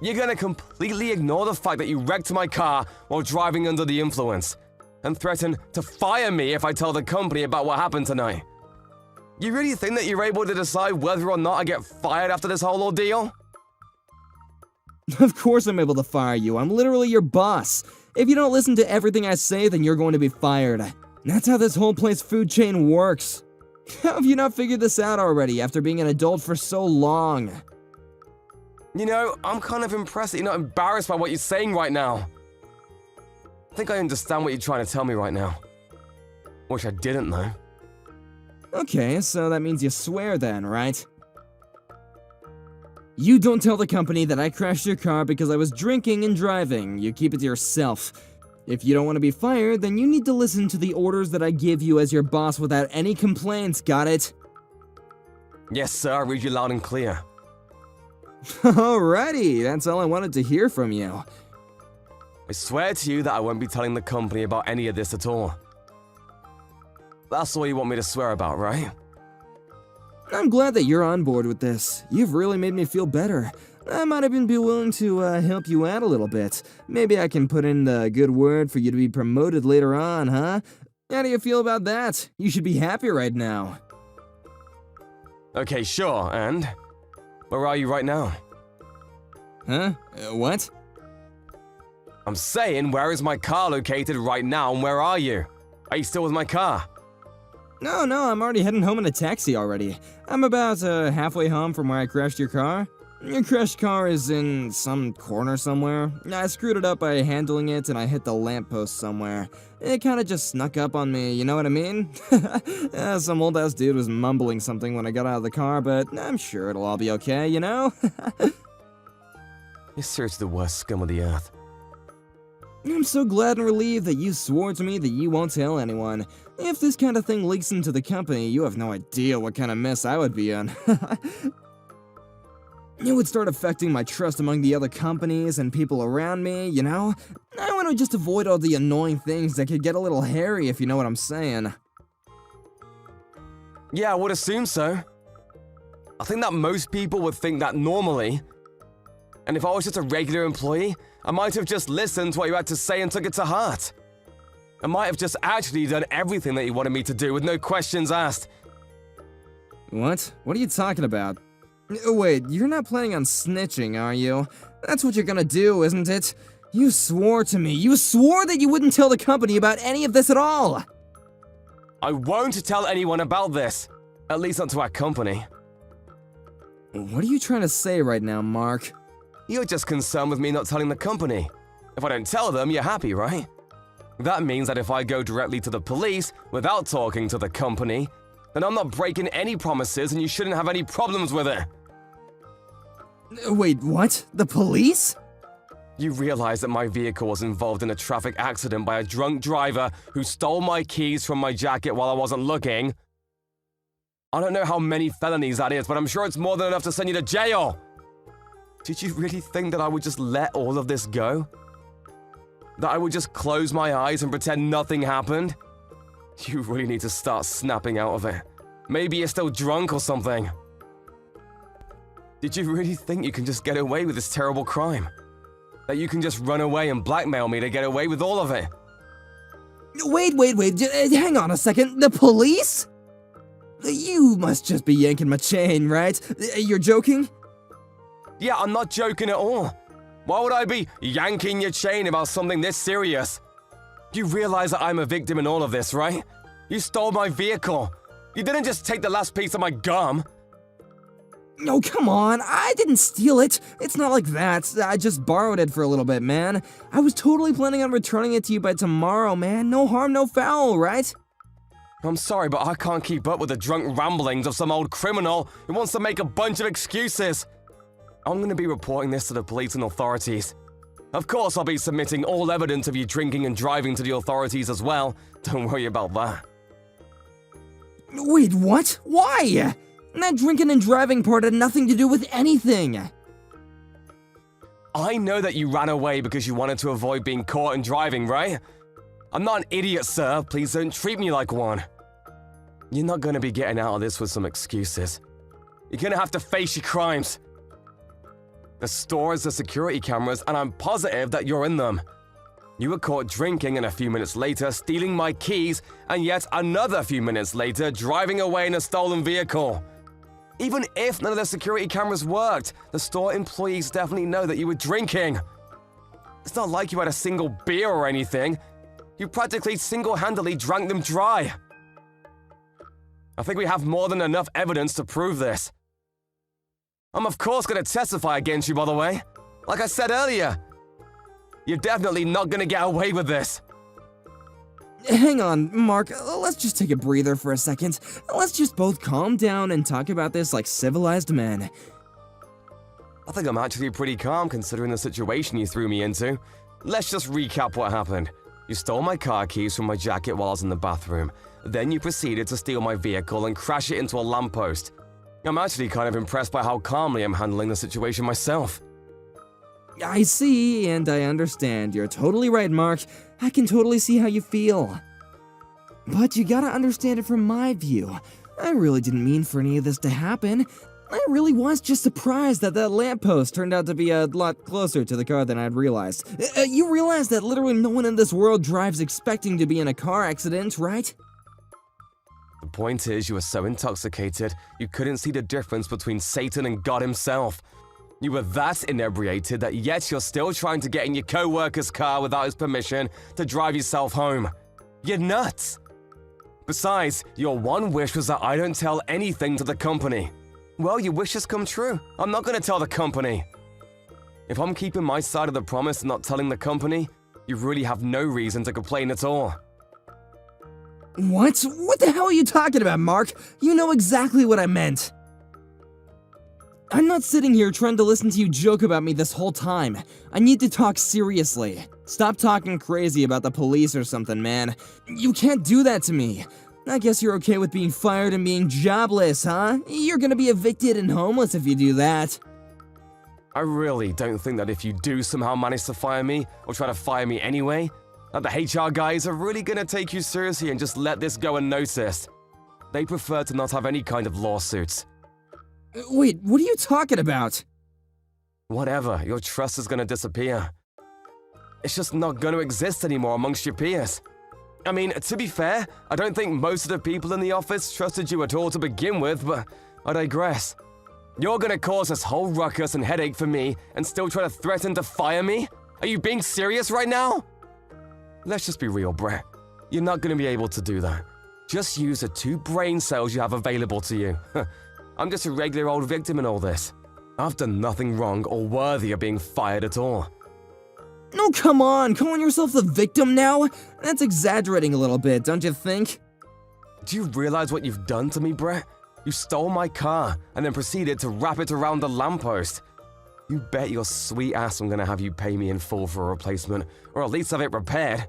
You're gonna completely ignore the fact that you wrecked my car while driving under the influence, and threaten to fire me if I tell the company about what happened tonight. You really think that you're able to decide whether or not I get fired after this whole ordeal? Of course I'm able to fire you. I'm literally your boss. If you don't listen to everything I say, then you're going to be fired. That's how this whole place food chain works. How have you not figured this out already after being an adult for so long? You know, I'm kind of impressed that you're not embarrassed by what you're saying right now. I think I understand what you're trying to tell me right now. Wish I didn't, though. Okay, so that means you swear then, right? You don't tell the company that I crashed your car because I was drinking and driving. You keep it to yourself. If you don't want to be fired, then you need to listen to the orders that I give you as your boss without any complaints, got it? Yes, sir, I read you loud and clear. Alrighty, that's all I wanted to hear from you. I swear to you that I won't be telling the company about any of this at all. That's all you want me to swear about, right? I'm glad that you're on board with this. You've really made me feel better. I might even be willing to help you out a little bit. Maybe I can put in the good word for you to be promoted later on, huh? How do you feel about that? You should be happy right now. Okay, sure, and? Where are you right now? Huh? What? I'm saying, where is my car located right now, and where are you? Are you still with my car? No, I'm already heading home in a taxi already. I'm about halfway home from where I crashed your car. Your crashed car is in some corner somewhere. I screwed it up by handling it and I hit the lamppost somewhere. It kinda just snuck up on me, you know what I mean? Some old-ass dude was mumbling something when I got out of the car, but I'm sure it'll all be okay, you know? You're seriously the worst scum of the earth. I'm so glad and relieved that you swore to me that you won't tell anyone. If this kind of thing leaks into the company, you have no idea what kind of mess I would be in. It would start affecting my trust among the other companies and people around me, you know? I want to just avoid all the annoying things that could get a little hairy, if you know what I'm saying. Yeah, I would assume so. I think that most people would think that normally. And if I was just a regular employee, I might have just listened to what you had to say and took it to heart. I might have just actually done everything that you wanted me to do with no questions asked. What? What are you talking about? Wait, you're not planning on snitching, are you? That's what you're gonna do, isn't it? You swore to me. You swore that you wouldn't tell the company about any of this at all! I won't tell anyone about this. At least not to our company. What are you trying to say right now, Mark? You're just concerned with me not telling the company. If I don't tell them, you're happy, right? That means that if I go directly to the police without talking to the company, then I'm not breaking any promises and you shouldn't have any problems with it. Wait, what? The police? You realize that my vehicle was involved in a traffic accident by a drunk driver who stole my keys from my jacket while I wasn't looking. I don't know how many felonies that is, but I'm sure it's more than enough to send you to jail. Did you really think that I would just let all of this go? That I would just close my eyes and pretend nothing happened? You really need to start snapping out of it. Maybe you're still drunk or something. Did you really think you can just get away with this terrible crime? That you can just run away and blackmail me to get away with all of it? Wait, hang on a second. The police? You must just be yanking my chain, right? You're joking? Yeah, I'm not joking at all. Why would I be yanking your chain about something this serious? You realize that I'm a victim in all of this, right? You stole my vehicle. You didn't just take the last piece of my gum. No, come on. I didn't steal it. It's not like that. I just borrowed it for a little bit, man. I was totally planning on returning it to you by tomorrow, man. No harm, no foul, right? I'm sorry, but I can't keep up with the drunk ramblings of some old criminal who wants to make a bunch of excuses. I'm going to be reporting this to the police and authorities. Of course, I'll be submitting all evidence of you drinking and driving to the authorities as well. Don't worry about that. Wait, what? Why? That drinking and driving part had nothing to do with anything. I know that you ran away because you wanted to avoid being caught and driving, right? I'm not an idiot, sir. Please don't treat me like one. You're not going to be getting out of this with some excuses. You're going to have to face your crimes. The store has the security cameras, and I'm positive that you're in them. You were caught drinking and a few minutes later stealing my keys, and yet another few minutes later driving away in a stolen vehicle. Even if none of the security cameras worked, the store employees definitely know that you were drinking. It's not like you had a single beer or anything. You practically single-handedly drank them dry. I think we have more than enough evidence to prove this. I'm of course going to testify against you, by the way. Like I said earlier, you're definitely not going to get away with this. Hang on, Mark, let's just take a breather for a second. Let's just both calm down and talk about this like civilized men. I think I'm actually pretty calm considering the situation you threw me into. Let's just recap what happened. You stole my car keys from my jacket while I was in the bathroom. Then you proceeded to steal my vehicle and crash it into a lamppost. I'm actually kind of impressed by how calmly I'm handling the situation myself. I see, and I understand. You're totally right, Mark. I can totally see how you feel. But you gotta understand it from my view. I really didn't mean for any of this to happen. I really was just surprised that that lamppost turned out to be a lot closer to the car than I'd realized. You realize that literally no one in this world drives expecting to be in a car accident, right? The point is, you were so intoxicated, you couldn't see the difference between Satan and God himself. You were that inebriated that yet you're still trying to get in your co-worker's car without his permission to drive yourself home. You're nuts! Besides, your one wish was that I don't tell anything to the company. Well, your wish has come true. I'm not gonna tell the company. If I'm keeping my side of the promise and not telling the company, you really have no reason to complain at all. What? What the hell are you talking about, Mark? You know exactly what I meant. I'm not sitting here trying to listen to you joke about me this whole time. I need to talk seriously. Stop talking crazy about the police or something, man. You can't do that to me. I guess you're okay with being fired and being jobless, huh? You're gonna be evicted and homeless if you do that. I really don't think that if you do somehow manage to fire me, or try to fire me anyway, that the HR guys are really gonna take you seriously and just let this go unnoticed. They prefer to not have any kind of lawsuits. Wait, what are you talking about? Whatever, your trust is gonna disappear. It's just not gonna exist anymore amongst your peers. I mean, to be fair, I don't think most of the people in the office trusted you at all to begin with, but I digress. You're gonna cause this whole ruckus and headache for me and still try to threaten to fire me? Are you being serious right now? Let's just be real, Brett. You're not gonna be able to do that. Just use the 2 brain cells you have available to you. I'm just a regular old victim in all this. I've done nothing wrong or worthy of being fired at all. No, come on, calling yourself the victim now? That's exaggerating a little bit, don't you think? Do you realize what you've done to me, Brett? You stole my car and then proceeded to wrap it around the lamppost. You bet your sweet ass I'm gonna have you pay me in full for a replacement, or at least have it repaired.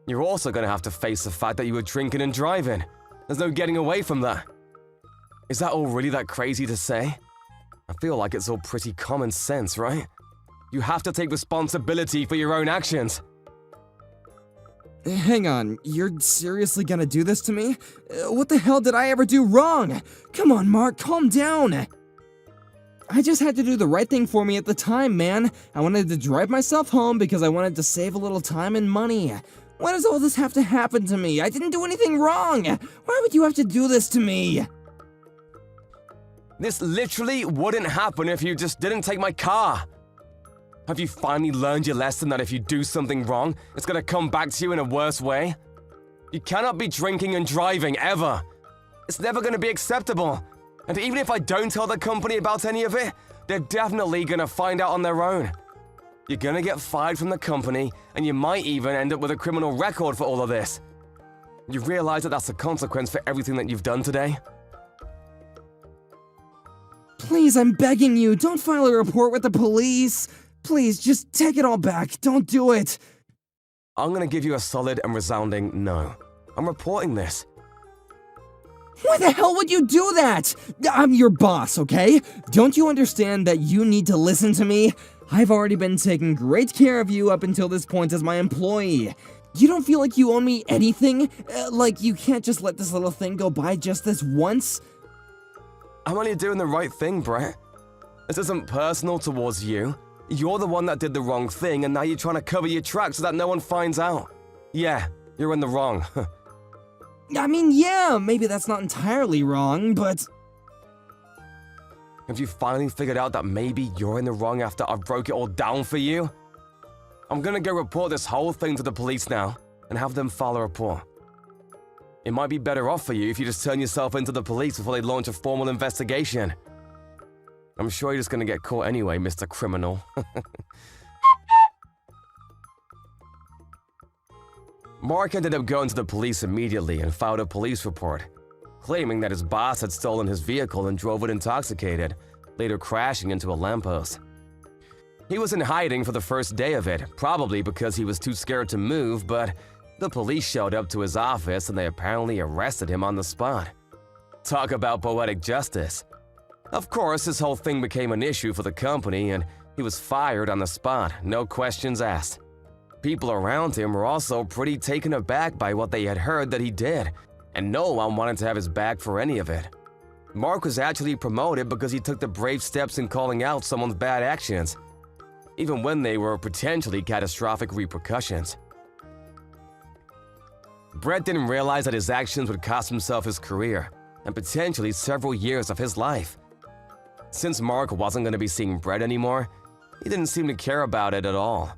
You're also gonna have to face the fact that you were drinking and driving. There's no getting away from that. Is that all really that crazy to say? I feel like it's all pretty common sense, right? You have to take responsibility for your own actions. Hang on, you're seriously gonna do this to me? What the hell did I ever do wrong? Come on, Mark, calm down. I just had to do the right thing for me at the time, man. I wanted to drive myself home because I wanted to save a little time and money. Why does all this have to happen to me? I didn't do anything wrong. Why would you have to do this to me? This literally wouldn't happen if you just didn't take my car. Have you finally learned your lesson that if you do something wrong, it's gonna come back to you in a worse way? You cannot be drinking and driving, ever. It's never gonna be acceptable. And even if I don't tell the company about any of it, they're definitely gonna find out on their own. You're gonna get fired from the company, and you might even end up with a criminal record for all of this. You realize that that's the consequence for everything that you've done today? Please, I'm begging you, don't file a report with the police. Please, just take it all back. Don't do it. I'm gonna give you a solid and resounding no. I'm reporting this. Why the hell would you do that? I'm your boss, okay? Don't you understand that you need to listen to me? I've already been taking great care of you up until this point as my employee. You don't feel like you owe me anything? Like you can't just let this little thing go by just this once? I'm only doing the right thing, Brett. This isn't personal towards you. You're the one that did the wrong thing, and now you're trying to cover your tracks so that no one finds out. Yeah, you're in the wrong. I mean, yeah, maybe that's not entirely wrong, but... Have you finally figured out that maybe you're in the wrong after I broke it all down for you? I'm gonna go report this whole thing to the police now, and have them file a report. It might be better off for you if you just turn yourself into the police before they launch a formal investigation. I'm sure you're just gonna get caught anyway, Mr. Criminal. Mark ended up going to the police immediately and filed a police report, claiming that his boss had stolen his vehicle and drove it intoxicated, later crashing into a lamppost. He was in hiding for the first day of it, probably because he was too scared to move, but the police showed up to his office and they apparently arrested him on the spot. Talk about poetic justice. Of course, this whole thing became an issue for the company and he was fired on the spot, no questions asked. People around him were also pretty taken aback by what they had heard that he did, and no one wanted to have his back for any of it. Mark was actually promoted because he took the brave steps in calling out someone's bad actions, even when they were potentially catastrophic repercussions. Brett didn't realize that his actions would cost himself his career, and potentially several years of his life. Since Mark wasn't going to be seeing Brett anymore, he didn't seem to care about it at all.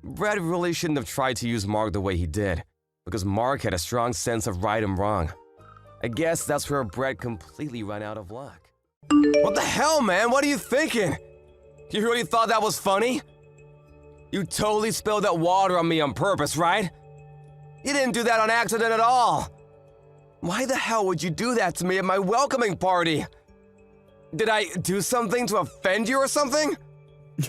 Brett really shouldn't have tried to use Mark the way he did, because Mark had a strong sense of right and wrong. I guess that's where Brett completely ran out of luck. What the hell, man? What are you thinking? You really thought that was funny? You totally spilled that water on me on purpose, right? You didn't do that on accident at all. Why the hell would you do that to me at my welcoming party? Did I do something to offend you or something?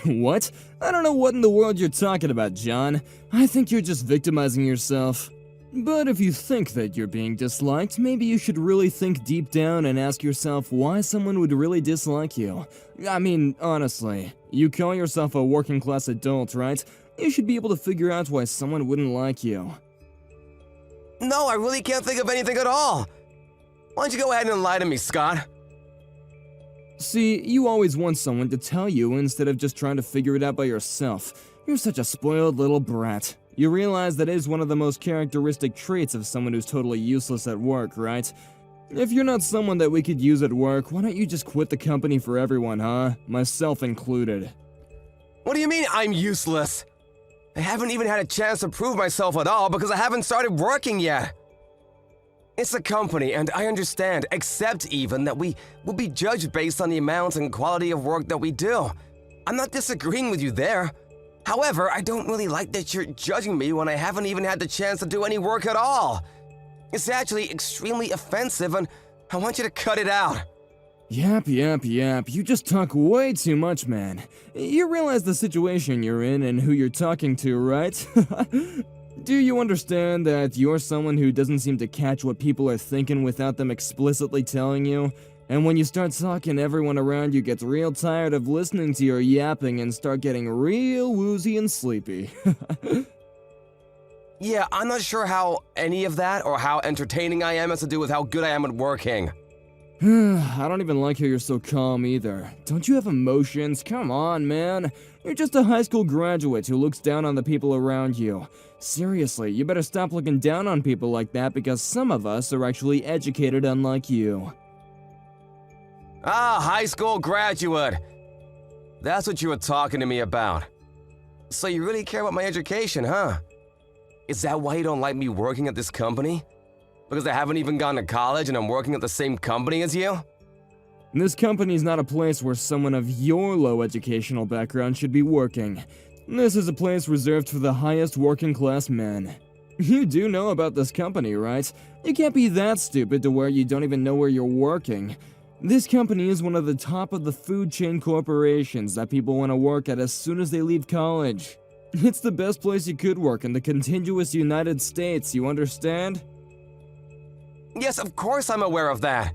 What? I don't know what in the world you're talking about, John. I think you're just victimizing yourself. But if you think that you're being disliked, maybe you should really think deep down and ask yourself why someone would really dislike you. I mean, honestly, you call yourself a working class adult, right? You should be able to figure out why someone wouldn't like you. No, I really can't think of anything at all. Why don't you go ahead and lie to me, Scott? See, you always want someone to tell you instead of just trying to figure it out by yourself. You're such a spoiled little brat. You realize that is one of the most characteristic traits of someone who's totally useless at work, right? If you're not someone that we could use at work, why don't you just quit the company for everyone, huh? Myself included. What do you mean I'm useless? I haven't even had a chance to prove myself at all because I haven't started working yet. It's a company, and I understand, accept even, that we will be judged based on the amount and quality of work that we do. I'm not disagreeing with you there. However, I don't really like that you're judging me when I haven't even had the chance to do any work at all. It's actually extremely offensive, and I want you to cut it out. Yap. You just talk way too much, man. You realize the situation you're in and who you're talking to, right? Do you understand that you're someone who doesn't seem to catch what people are thinking without them explicitly telling you? And when you start talking, everyone around you gets real tired of listening to your yapping and start getting real woozy and sleepy. Yeah, I'm not sure how any of that or how entertaining I am has to do with how good I am at working. I don't even like how you're so calm either. Don't you have emotions? Come on, man. You're just a high school graduate who looks down on the people around you. Seriously, you better stop looking down on people like that because some of us are actually educated unlike you. Ah, high school graduate. That's what you were talking to me about. So you really care about my education, huh? Is that why you don't like me working at this company? Because I haven't even gone to college and I'm working at the same company as you? This company's not a place where someone of your low educational background should be working. This is a place reserved for the highest working class men. You do know about this company, right? You can't be that stupid to where you don't even know where you're working. This company is one of the top of the food chain corporations that people want to work at as soon as they leave college. It's the best place you could work in the contiguous United States, you understand? Yes, of course I'm aware of that.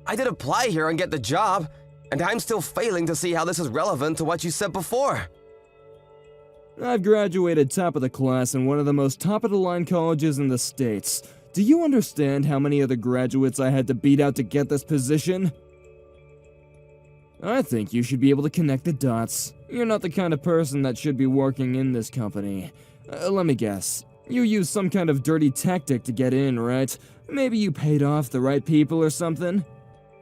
I did apply here and get the job, and I'm still failing to see how this is relevant to what you said before. I've graduated top of the class in one of the most top-of-the-line colleges in the States. Do you understand how many other graduates I had to beat out to get this position? I think you should be able to connect the dots. You're not the kind of person that should be working in this company. Let me guess. You used some kind of dirty tactic to get in, right? Maybe you paid off the right people or something?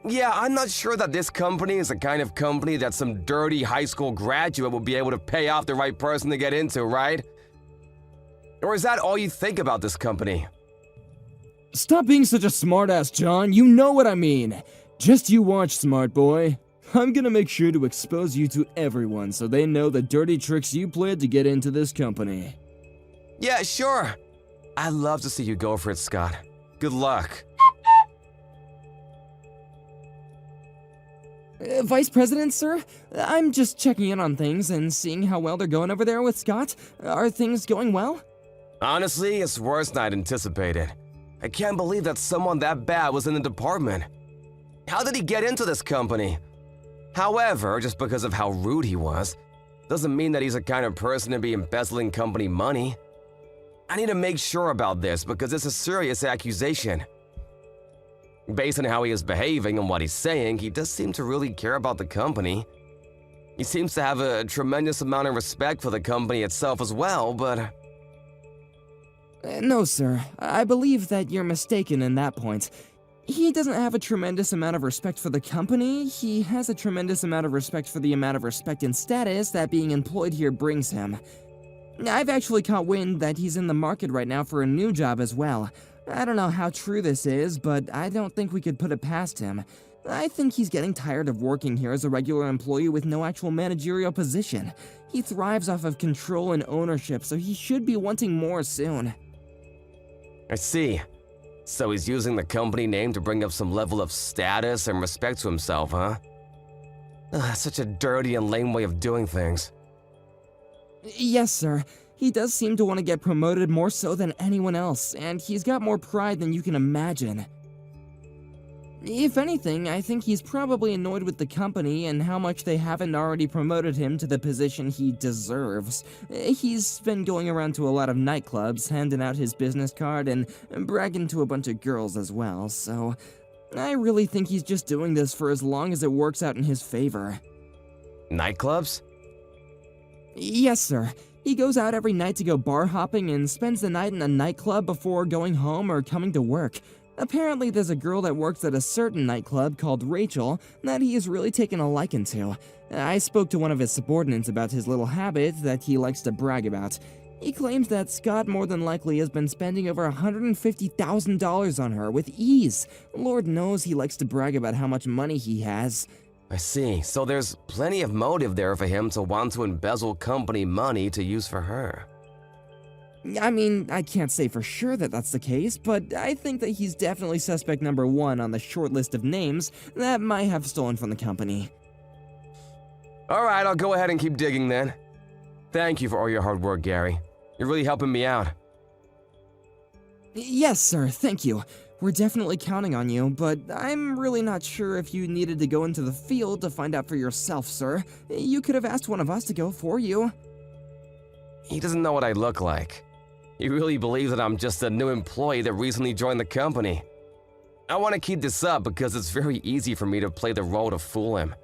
Yeah, I'm not sure that this company is the kind of company that some dirty high school graduate will be able to pay off the right person to get into, right? Or is that all you think about this company? Stop being such a smartass, John. You know what I mean. Just you watch, smart boy. I'm gonna make sure to expose you to everyone so they know the dirty tricks you played to get into this company. Yeah, sure. I'd love to see you go for it, Scott. Good luck. Vice President, sir? I'm just checking in on things and seeing how well they're going over there with Scott. Are things going well? Honestly, it's worse than I'd anticipated. I can't believe that someone that bad was in the department. How did he get into this company? However, just because of how rude he was, doesn't mean that he's the kind of person to be embezzling company money. I need to make sure about this because it's a serious accusation. Based on how he is behaving and what he's saying, he does seem to really care about the company. He seems to have a tremendous amount of respect for the company itself as well, but... No, sir. I believe that you're mistaken in that point. He doesn't have a tremendous amount of respect for the company. He has a tremendous amount of respect for the amount of respect and status that being employed here brings him. I've actually caught wind that he's in the market right now for a new job as well. I don't know how true this is, but I don't think we could put it past him. I think he's getting tired of working here as a regular employee with no actual managerial position. He thrives off of control and ownership, so he should be wanting more soon. I see. So he's using the company name to bring up some level of status and respect to himself, huh? Such a dirty and lame way of doing things. Yes, sir. He does seem to want to get promoted more so than anyone else, and he's got more pride than you can imagine. If anything, I think he's probably annoyed with the company and how much they haven't already promoted him to the position he deserves. He's been going around to a lot of nightclubs, handing out his business card and bragging to a bunch of girls as well, so I really think he's just doing this for as long as it works out in his favor. Nightclubs? Yes, sir. He goes out every night to go bar hopping and spends the night in a nightclub before going home or coming to work. Apparently, there's a girl that works at a certain nightclub called Rachel that he has really taken a liking to. I spoke to one of his subordinates about his little habit that he likes to brag about. He claims that Scott more than likely has been spending over $150,000 on her with ease. Lord knows he likes to brag about how much money he has. I see. So there's plenty of motive there for him to want to embezzle company money to use for her. I mean, I can't say for sure that that's the case, but I think that he's definitely suspect number one on the short list of names that might have stolen from the company. Alright, I'll go ahead and keep digging then. Thank you for all your hard work, Gary. You're really helping me out. Yes, sir, thank you. We're definitely counting on you, but I'm really not sure if you needed to go into the field to find out for yourself, sir. You could have asked one of us to go for you. He doesn't know what I look like. He really believes that I'm just a new employee that recently joined the company. I want to keep this up because it's very easy for me to play the role to fool him.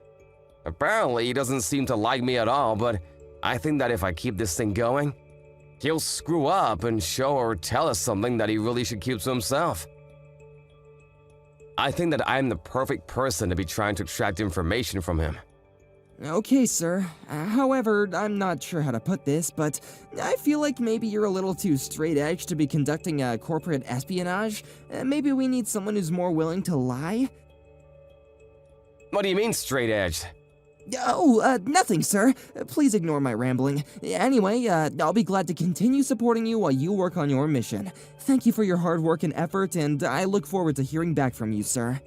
Apparently, he doesn't seem to like me at all, but I think that if I keep this thing going, he'll screw up and show or tell us something that he really should keep to himself. I think that I'm the perfect person to be trying to extract information from him. Okay, sir. However, I'm not sure how to put this, but I feel like maybe you're a little too straight-edge to be conducting a corporate espionage. Maybe we need someone who's more willing to lie? What do you mean, straight-edged? Oh, nothing, sir. Please ignore my rambling. Anyway, I'll be glad to continue supporting you while you work on your mission. Thank you for your hard work and effort, and I look forward to hearing back from you, sir.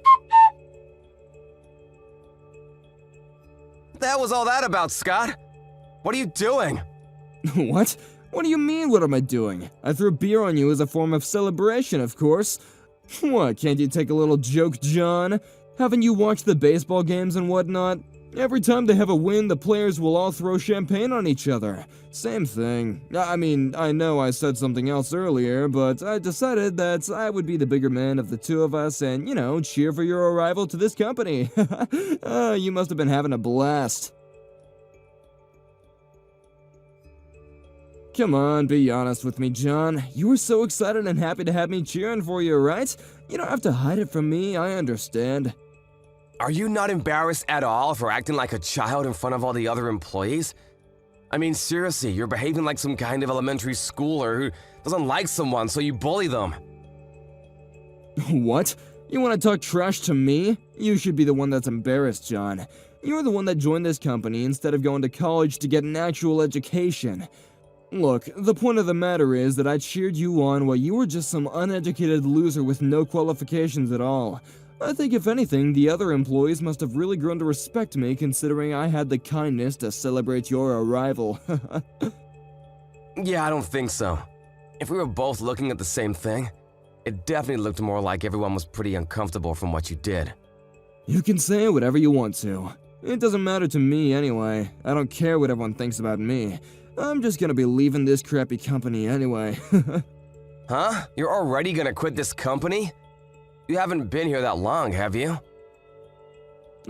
What the hell was all that about, Scott? What are you doing? What? What do you mean, what am I doing? I threw beer on you as a form of celebration, of course. What, can't you take a little joke, John? Haven't you watched the baseball games and whatnot? Every time they have a win, the players will all throw champagne on each other. Same thing. I mean, I know I said something else earlier, but I decided that I would be the bigger man of the two of us and, you know, cheer for your arrival to this company. You must have been having a blast. Come on, be honest with me, John. You were so excited and happy to have me cheering for you, right? You don't have to hide it from me, I understand. Are you not embarrassed at all for acting like a child in front of all the other employees? I mean, seriously, you're behaving like some kind of elementary schooler who doesn't like someone, so you bully them. What? You want to talk trash to me? You should be the one that's embarrassed, John. You're the one that joined this company instead of going to college to get an actual education. Look, the point of the matter is that I cheered you on while you were just some uneducated loser with no qualifications at all. I think if anything, the other employees must have really grown to respect me considering I had the kindness to celebrate your arrival. Yeah, I don't think so. If we were both looking at the same thing, it definitely looked more like everyone was pretty uncomfortable from what you did. You can say whatever you want to. It doesn't matter to me anyway. I don't care what everyone thinks about me. I'm just gonna be leaving this crappy company anyway. Huh? You're already gonna quit this company? You haven't been here that long, have you?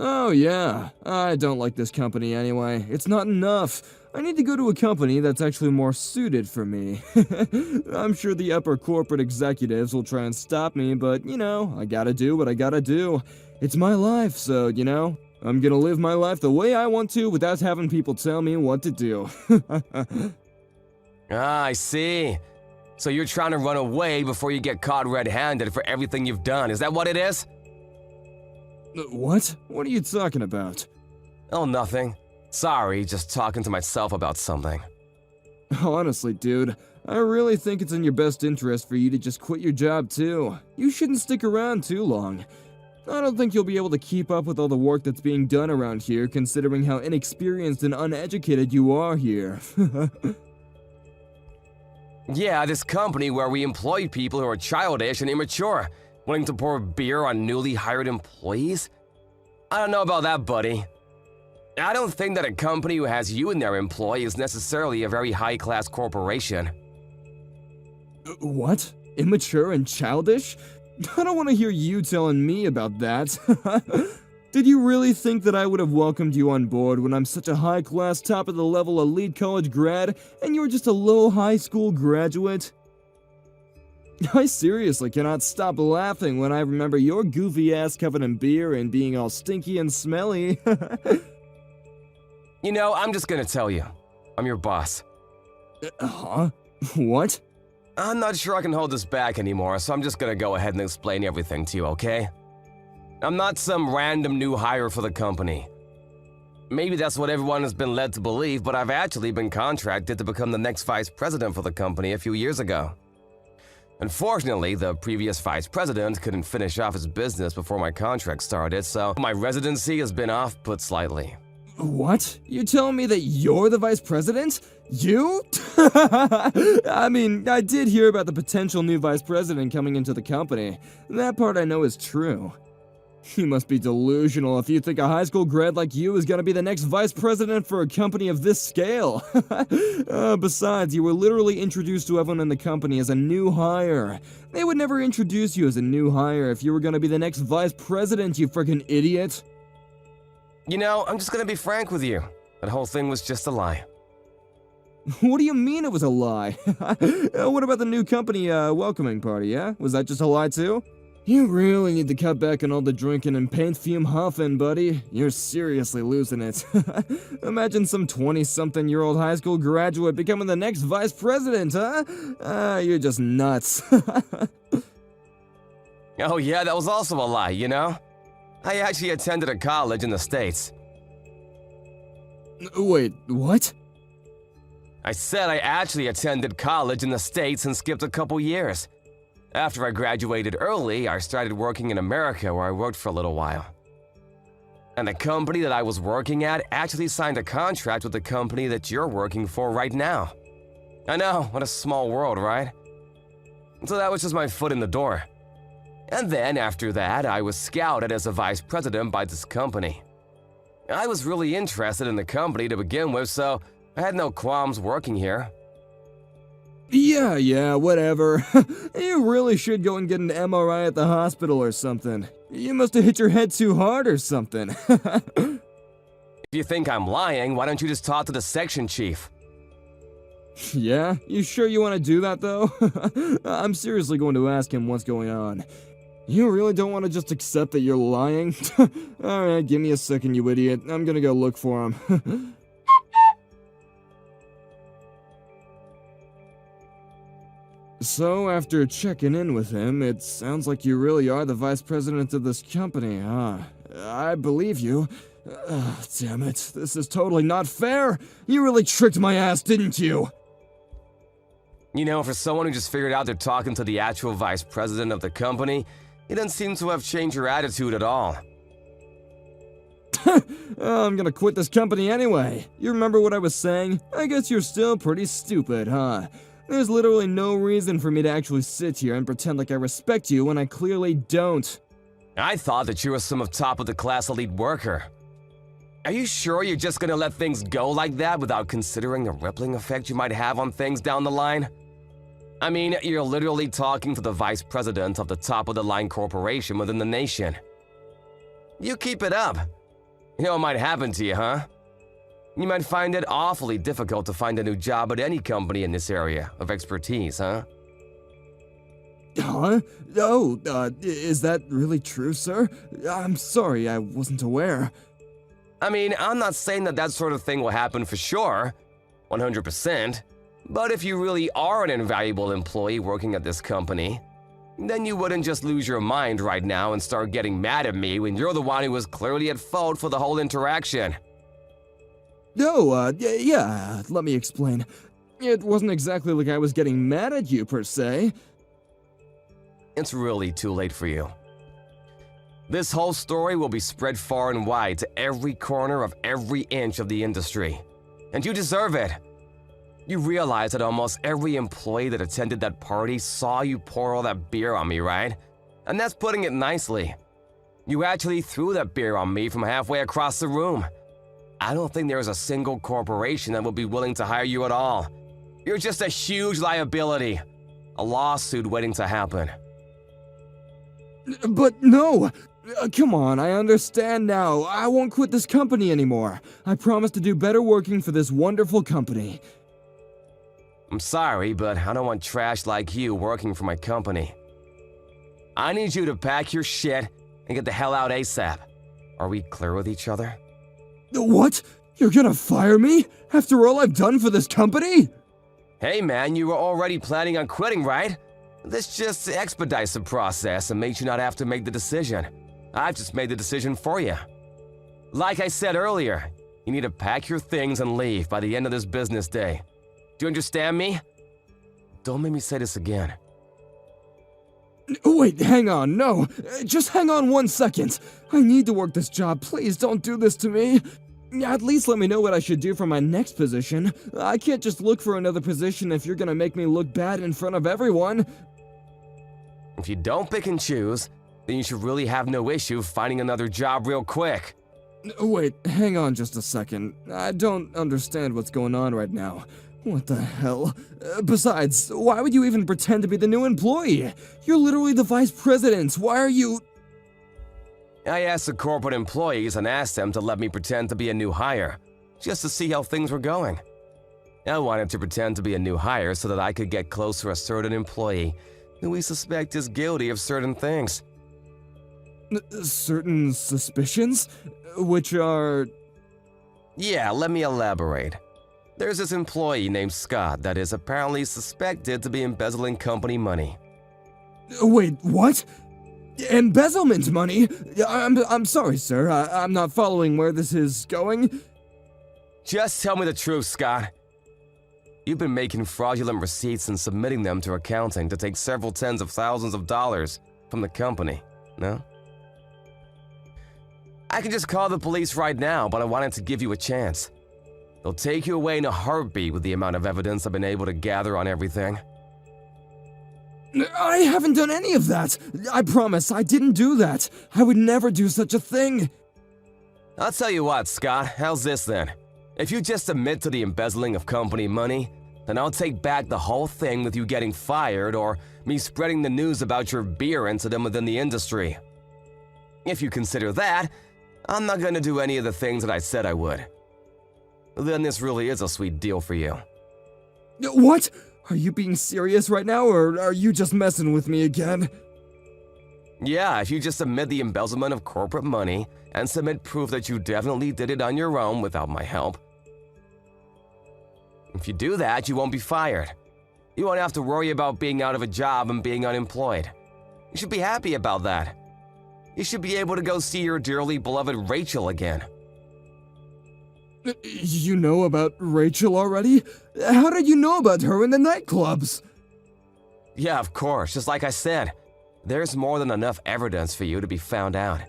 Oh yeah, I don't like this company anyway. It's not enough. I need to go to a company that's actually more suited for me. I'm sure the upper corporate executives will try and stop me, but you know, I gotta do what I gotta do. It's my life, so you know, I'm gonna live my life the way I want to without having people tell me what to do. Ah, I see. So you're trying to run away before you get caught red-handed for everything you've done, is that what it is? What? What are you talking about? Oh, nothing. Sorry, just talking to myself about something. Honestly, dude, I really think it's in your best interest for you to just quit your job too. You shouldn't stick around too long. I don't think you'll be able to keep up with all the work that's being done around here, considering how inexperienced and uneducated you are here. Yeah, this company where we employ people who are childish and immature, willing to pour beer on newly hired employees? I don't know about that, buddy. I don't think that a company who has you in their employ is necessarily a very high-class corporation. What? Immature and childish? I don't want to hear you telling me about that. Did you really think that I would have welcomed you on board when I'm such a high-class, top-of-the-level elite college grad, and you're just a low high school graduate? I seriously cannot stop laughing when I remember your goofy ass covered in beer and being all stinky and smelly. You know, I'm just gonna tell you. I'm your boss. Huh? What? I'm not sure I can hold this back anymore, so I'm just gonna go ahead and explain everything to you, okay? I'm not some random new hire for the company. Maybe that's what everyone has been led to believe, but I've actually been contracted to become the next vice president for the company a few years ago. Unfortunately, the previous vice president couldn't finish off his business before my contract started, so my residency has been off-put slightly. What? You're telling me that you're the vice president? You? I mean, I did hear about the potential new vice president coming into the company. That part I know is true. You must be delusional if you think a high school grad like you is gonna be the next vice president for a company of this scale. Besides, you were literally introduced to everyone in the company as a new hire. They would never introduce you as a new hire if you were gonna be the next vice president, you freaking idiot. You know, I'm just gonna be frank with you. That whole thing was just a lie. What do you mean it was a lie? What about the new company welcoming party, yeah? Was that just a lie too? You really need to cut back on all the drinking and paint fume huffing, buddy. You're seriously losing it. Imagine some 20-something-year-old high school graduate becoming the next vice president, huh? You're just nuts. Oh yeah, that was also a lie, you know? I actually attended a college in the States. Wait, what? I said I actually attended college in the States and skipped a couple years. After I graduated early, I started working in America where I worked for a little while. And the company that I was working at actually signed a contract with the company that you're working for right now. I know, what a small world, right? So that was just my foot in the door. And then after that, I was scouted as a vice president by this company. I was really interested in the company to begin with, so I had no qualms working here. Yeah, whatever. You really should go and get an MRI at the hospital or something. You must have hit your head too hard or something. If you think I'm lying, why don't you just talk to the section chief? Yeah? You sure you want to do that, though? I'm seriously going to ask him what's going on. You really don't want to just accept that you're lying? Alright, give me a second, you idiot. I'm gonna go look for him. So, after checking in with him, it sounds like you really are the vice president of this company, huh? I believe you. Damn it, this is totally not fair! You really tricked my ass, didn't you? You know, for someone who just figured out they're talking to the actual vice president of the company, you don't seem to have changed your attitude at all. I'm gonna quit this company anyway. You remember what I was saying? I guess you're still pretty stupid, huh? There's literally no reason for me to actually sit here and pretend like I respect you when I clearly don't. I thought that you were some top-of-the-class elite worker. Are you sure you're just gonna let things go like that without considering the rippling effect you might have on things down the line? I mean, you're literally talking to the vice president of the top-of-the-line corporation within the nation. You keep it up. You know what might happen to you, huh? You might find it awfully difficult to find a new job at any company in this area of expertise, huh? Huh? Oh, is that really true, sir? I'm sorry, I wasn't aware. I mean, I'm not saying that sort of thing will happen for sure, 100%, but if you really are an invaluable employee working at this company, Then you wouldn't just lose your mind right now and start getting mad at me when you're the one who was clearly at fault for the whole interaction. No, yeah, let me explain. It wasn't exactly like I was getting mad at you, per se. It's really too late for you. This whole story will be spread far and wide to every corner of every inch of the industry. And you deserve it. You realize that almost every employee that attended that party saw you pour all that beer on me, right? And that's putting it nicely. You actually threw that beer on me from halfway across the room. I don't think there is a single corporation that would be willing to hire you at all. You're just a huge liability. A lawsuit waiting to happen. But no! Come on, I understand now. I won't quit this company anymore. I promise to do better working for this wonderful company. I'm sorry, but I don't want trash like you working for my company. I need you to pack your shit and get the hell out ASAP. Are we clear with each other? What? You're gonna fire me? After all I've done for this company? Hey man, you were already planning on quitting, right? This just expedites the process and makes you not have to make the decision. I've just made the decision for you. Like I said earlier, you need to pack your things and leave by the end of this business day. Do you understand me? Don't make me say this again. Wait, hang on, no. Just hang on 1 second. I need to work this job, please don't do this to me. At least let me know what I should do for my next position. I can't just look for another position if you're gonna make me look bad in front of everyone. If you don't pick and choose, then you should really have no issue finding another job real quick. Wait, hang on just a second. I don't understand what's going on right now. What the hell? Besides, why would you even pretend to be the new employee? You're literally the vice president. Why are you... I asked the corporate employees and asked them to let me pretend to be a new hire, just to see how things were going. I wanted to pretend to be a new hire so that I could get close to a certain employee who we suspect is guilty of certain things. Certain suspicions? Which are... Yeah, let me elaborate. There's this employee named Scott that is apparently suspected to be embezzling company money. Wait, what? Embezzlement money? I'm sorry, sir. I'm not following where this is going. Just tell me the truth, Scott. You've been making fraudulent receipts and submitting them to accounting to take several tens of thousands of dollars from the company, no? I can just call the police right now, but I wanted to give you a chance. They'll take you away in a heartbeat with the amount of evidence I've been able to gather on everything. I haven't done any of that. I promise, I didn't do that. I would never do such a thing. I'll tell you what, Scott, how's this then? If you just admit to the embezzling of company money, then I'll take back the whole thing with you getting fired or me spreading the news about your beer incident within the industry. If you consider that, I'm not gonna do any of the things that I said I would. Then this really is a sweet deal for you. What? Are you being serious right now, or are you just messing with me again? Yeah, if you just admit the embezzlement of corporate money and submit proof that you definitely did it on your own without my help. If you do that, you won't be fired. You won't have to worry about being out of a job and being unemployed. You should be happy about that. You should be able to go see your dearly beloved Rachel again. You know about Rachel already? How did you know about her in the nightclubs? Yeah, of course, just like I said. There's more than enough evidence for you to be found out.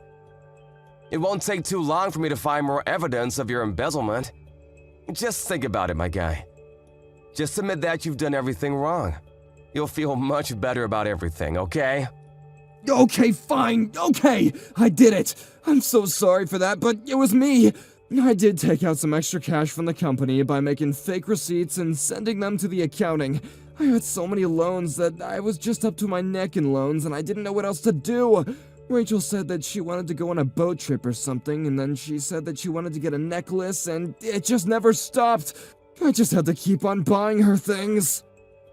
It won't take too long for me to find more evidence of your embezzlement. Just think about it, my guy. Just admit that you've done everything wrong. You'll feel much better about everything, okay? Okay, fine, okay, I did it. I'm so sorry for that, but it was me. I did take out some extra cash from the company by making fake receipts and sending them to the accounting. I had so many loans that I was just up to my neck in loans and I didn't know what else to do. Rachel said that she wanted to go on a boat trip or something, and then she said that she wanted to get a necklace, and it just never stopped. I just had to keep on buying her things.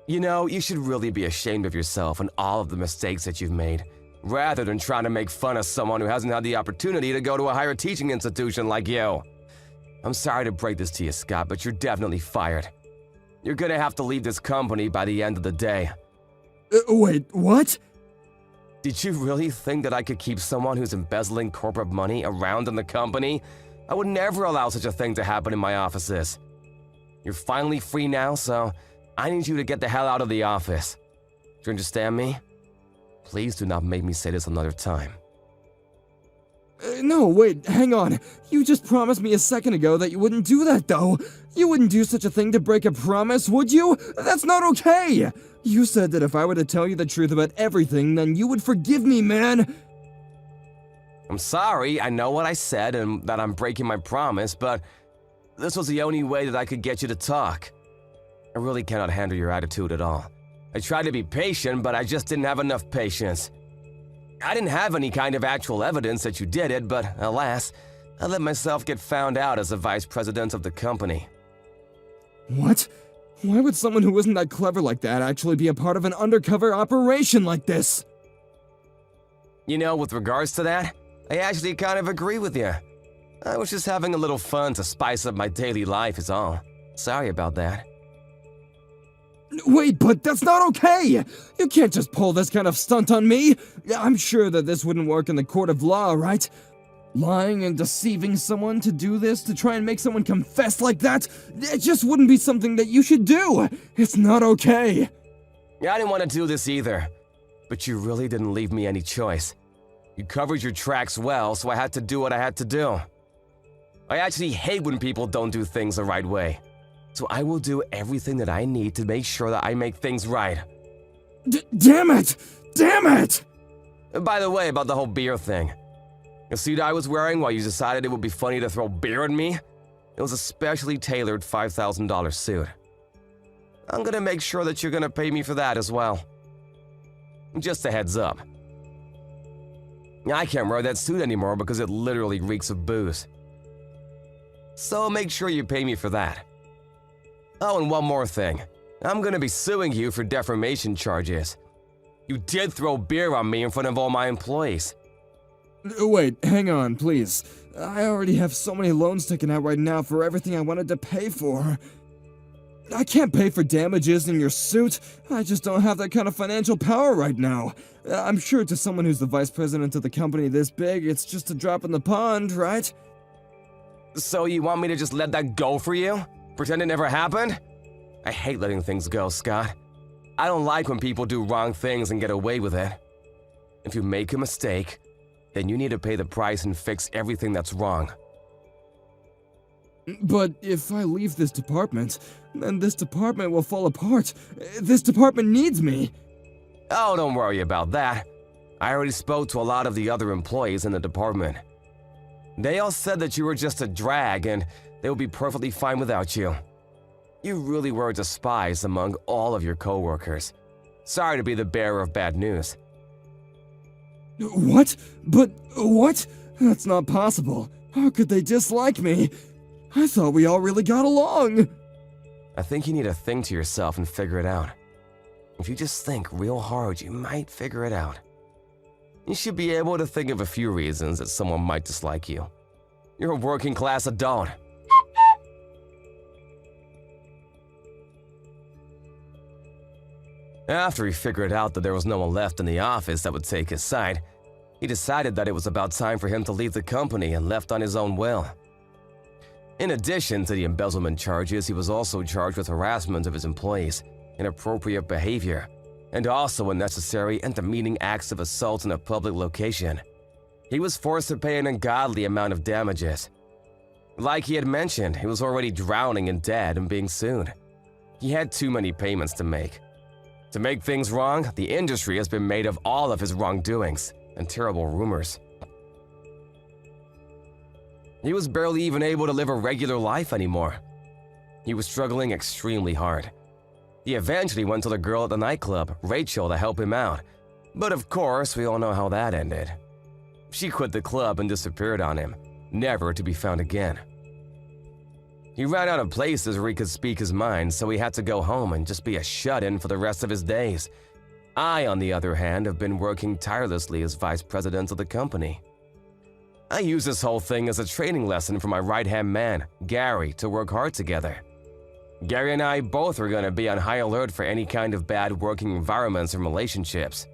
You know, you should really be ashamed of yourself and all of the mistakes that you've made, rather than trying to make fun of someone who hasn't had the opportunity to go to a higher teaching institution like you. I'm sorry to break this to you, Scott, but you're definitely fired. You're gonna have to leave this company by the end of the day. Wait, what? Did you really think that I could keep someone who's embezzling corporate money around in the company? I would never allow such a thing to happen in my offices. You're finally free now, so I need you to get the hell out of the office. Do you understand me? Please do not make me say this another time. No, wait, hang on. You just promised me a second ago that you wouldn't do that, though. You wouldn't do such a thing to break a promise, would you? That's not okay! You said that if I were to tell you the truth about everything, then you would forgive me, man! I'm sorry, I know what I said and that I'm breaking my promise, but this was the only way that I could get you to talk. I really cannot handle your attitude at all. I tried to be patient, but I just didn't have enough patience. I didn't have any kind of actual evidence that you did it, but alas, I let myself get found out as the vice president of the company. What? Why would someone who isn't that clever like that actually be a part of an undercover operation like this? You know, with regards to that, I actually kind of agree with you. I was just having a little fun to spice up my daily life is all. Sorry about that. Wait, but that's not okay! You can't just pull this kind of stunt on me! I'm sure that this wouldn't work in the court of law, right? Lying and deceiving someone to do this, to try and make someone confess like that, it just wouldn't be something that you should do! It's not okay! Yeah, I didn't want to do this either, but you really didn't leave me any choice. You covered your tracks well, so I had to do what I had to do. I actually hate when people don't do things the right way. So I will do everything that I need to make sure that I make things right. Damn it! Damn it! By the way, about the whole beer thing. The suit I was wearing while you decided it would be funny to throw beer at me? It was a specially tailored $5,000 suit. I'm gonna make sure that you're gonna pay me for that as well. Just a heads up. I can't wear that suit anymore because it literally reeks of booze. So make sure you pay me for that. Oh, and one more thing. I'm gonna be suing you for defamation charges. You did throw beer on me in front of all my employees. Wait, hang on, please. I already have so many loans taken out right now for everything I wanted to pay for. I can't pay for damages in your suit. I just don't have that kind of financial power right now. I'm sure to someone who's the vice president of the company this big, it's just a drop in the pond, right? So you want me to just let that go for you? Pretend it never happened? I hate letting things go, Scott. I don't like when people do wrong things and get away with it. If you make a mistake, then you need to pay the price and fix everything that's wrong. But if I leave this department, then this department will fall apart. This department needs me. Oh, don't worry about that. I already spoke to a lot of the other employees in the department. They all said that you were just a drag and they would be perfectly fine without you. You really were despised among all of your coworkers. Sorry to be the bearer of bad news. What? But what? That's not possible. How could they dislike me? I thought we all really got along. I think you need to think to yourself and figure it out. If you just think real hard, you might figure it out. You should be able to think of a few reasons that someone might dislike you. You're a working class adult. After he figured out that there was no one left in the office that would take his side, he decided that it was about time for him to leave the company and left on his own will. In addition to the embezzlement charges, he was also charged with harassment of his employees, inappropriate behavior, and also unnecessary and demeaning acts of assault in a public location. He was forced to pay an ungodly amount of damages. Like he had mentioned, he was already drowning in debt and being sued. He had too many payments to make. To make things wrong, the industry has been made of all of his wrongdoings and terrible rumors. He was barely even able to live a regular life anymore. He was struggling extremely hard. He eventually went to the girl at the nightclub, Rachel, to help him out. But of course, we all know how that ended. She quit the club and disappeared on him, never to be found again. He ran out of places where he could speak his mind, so he had to go home and just be a shut-in for the rest of his days. I, on the other hand, have been working tirelessly as vice president of the company. I use this whole thing as a training lesson for my right-hand man, Gary, to work hard together. Gary and I both are going to be on high alert for any kind of bad working environments and relationships.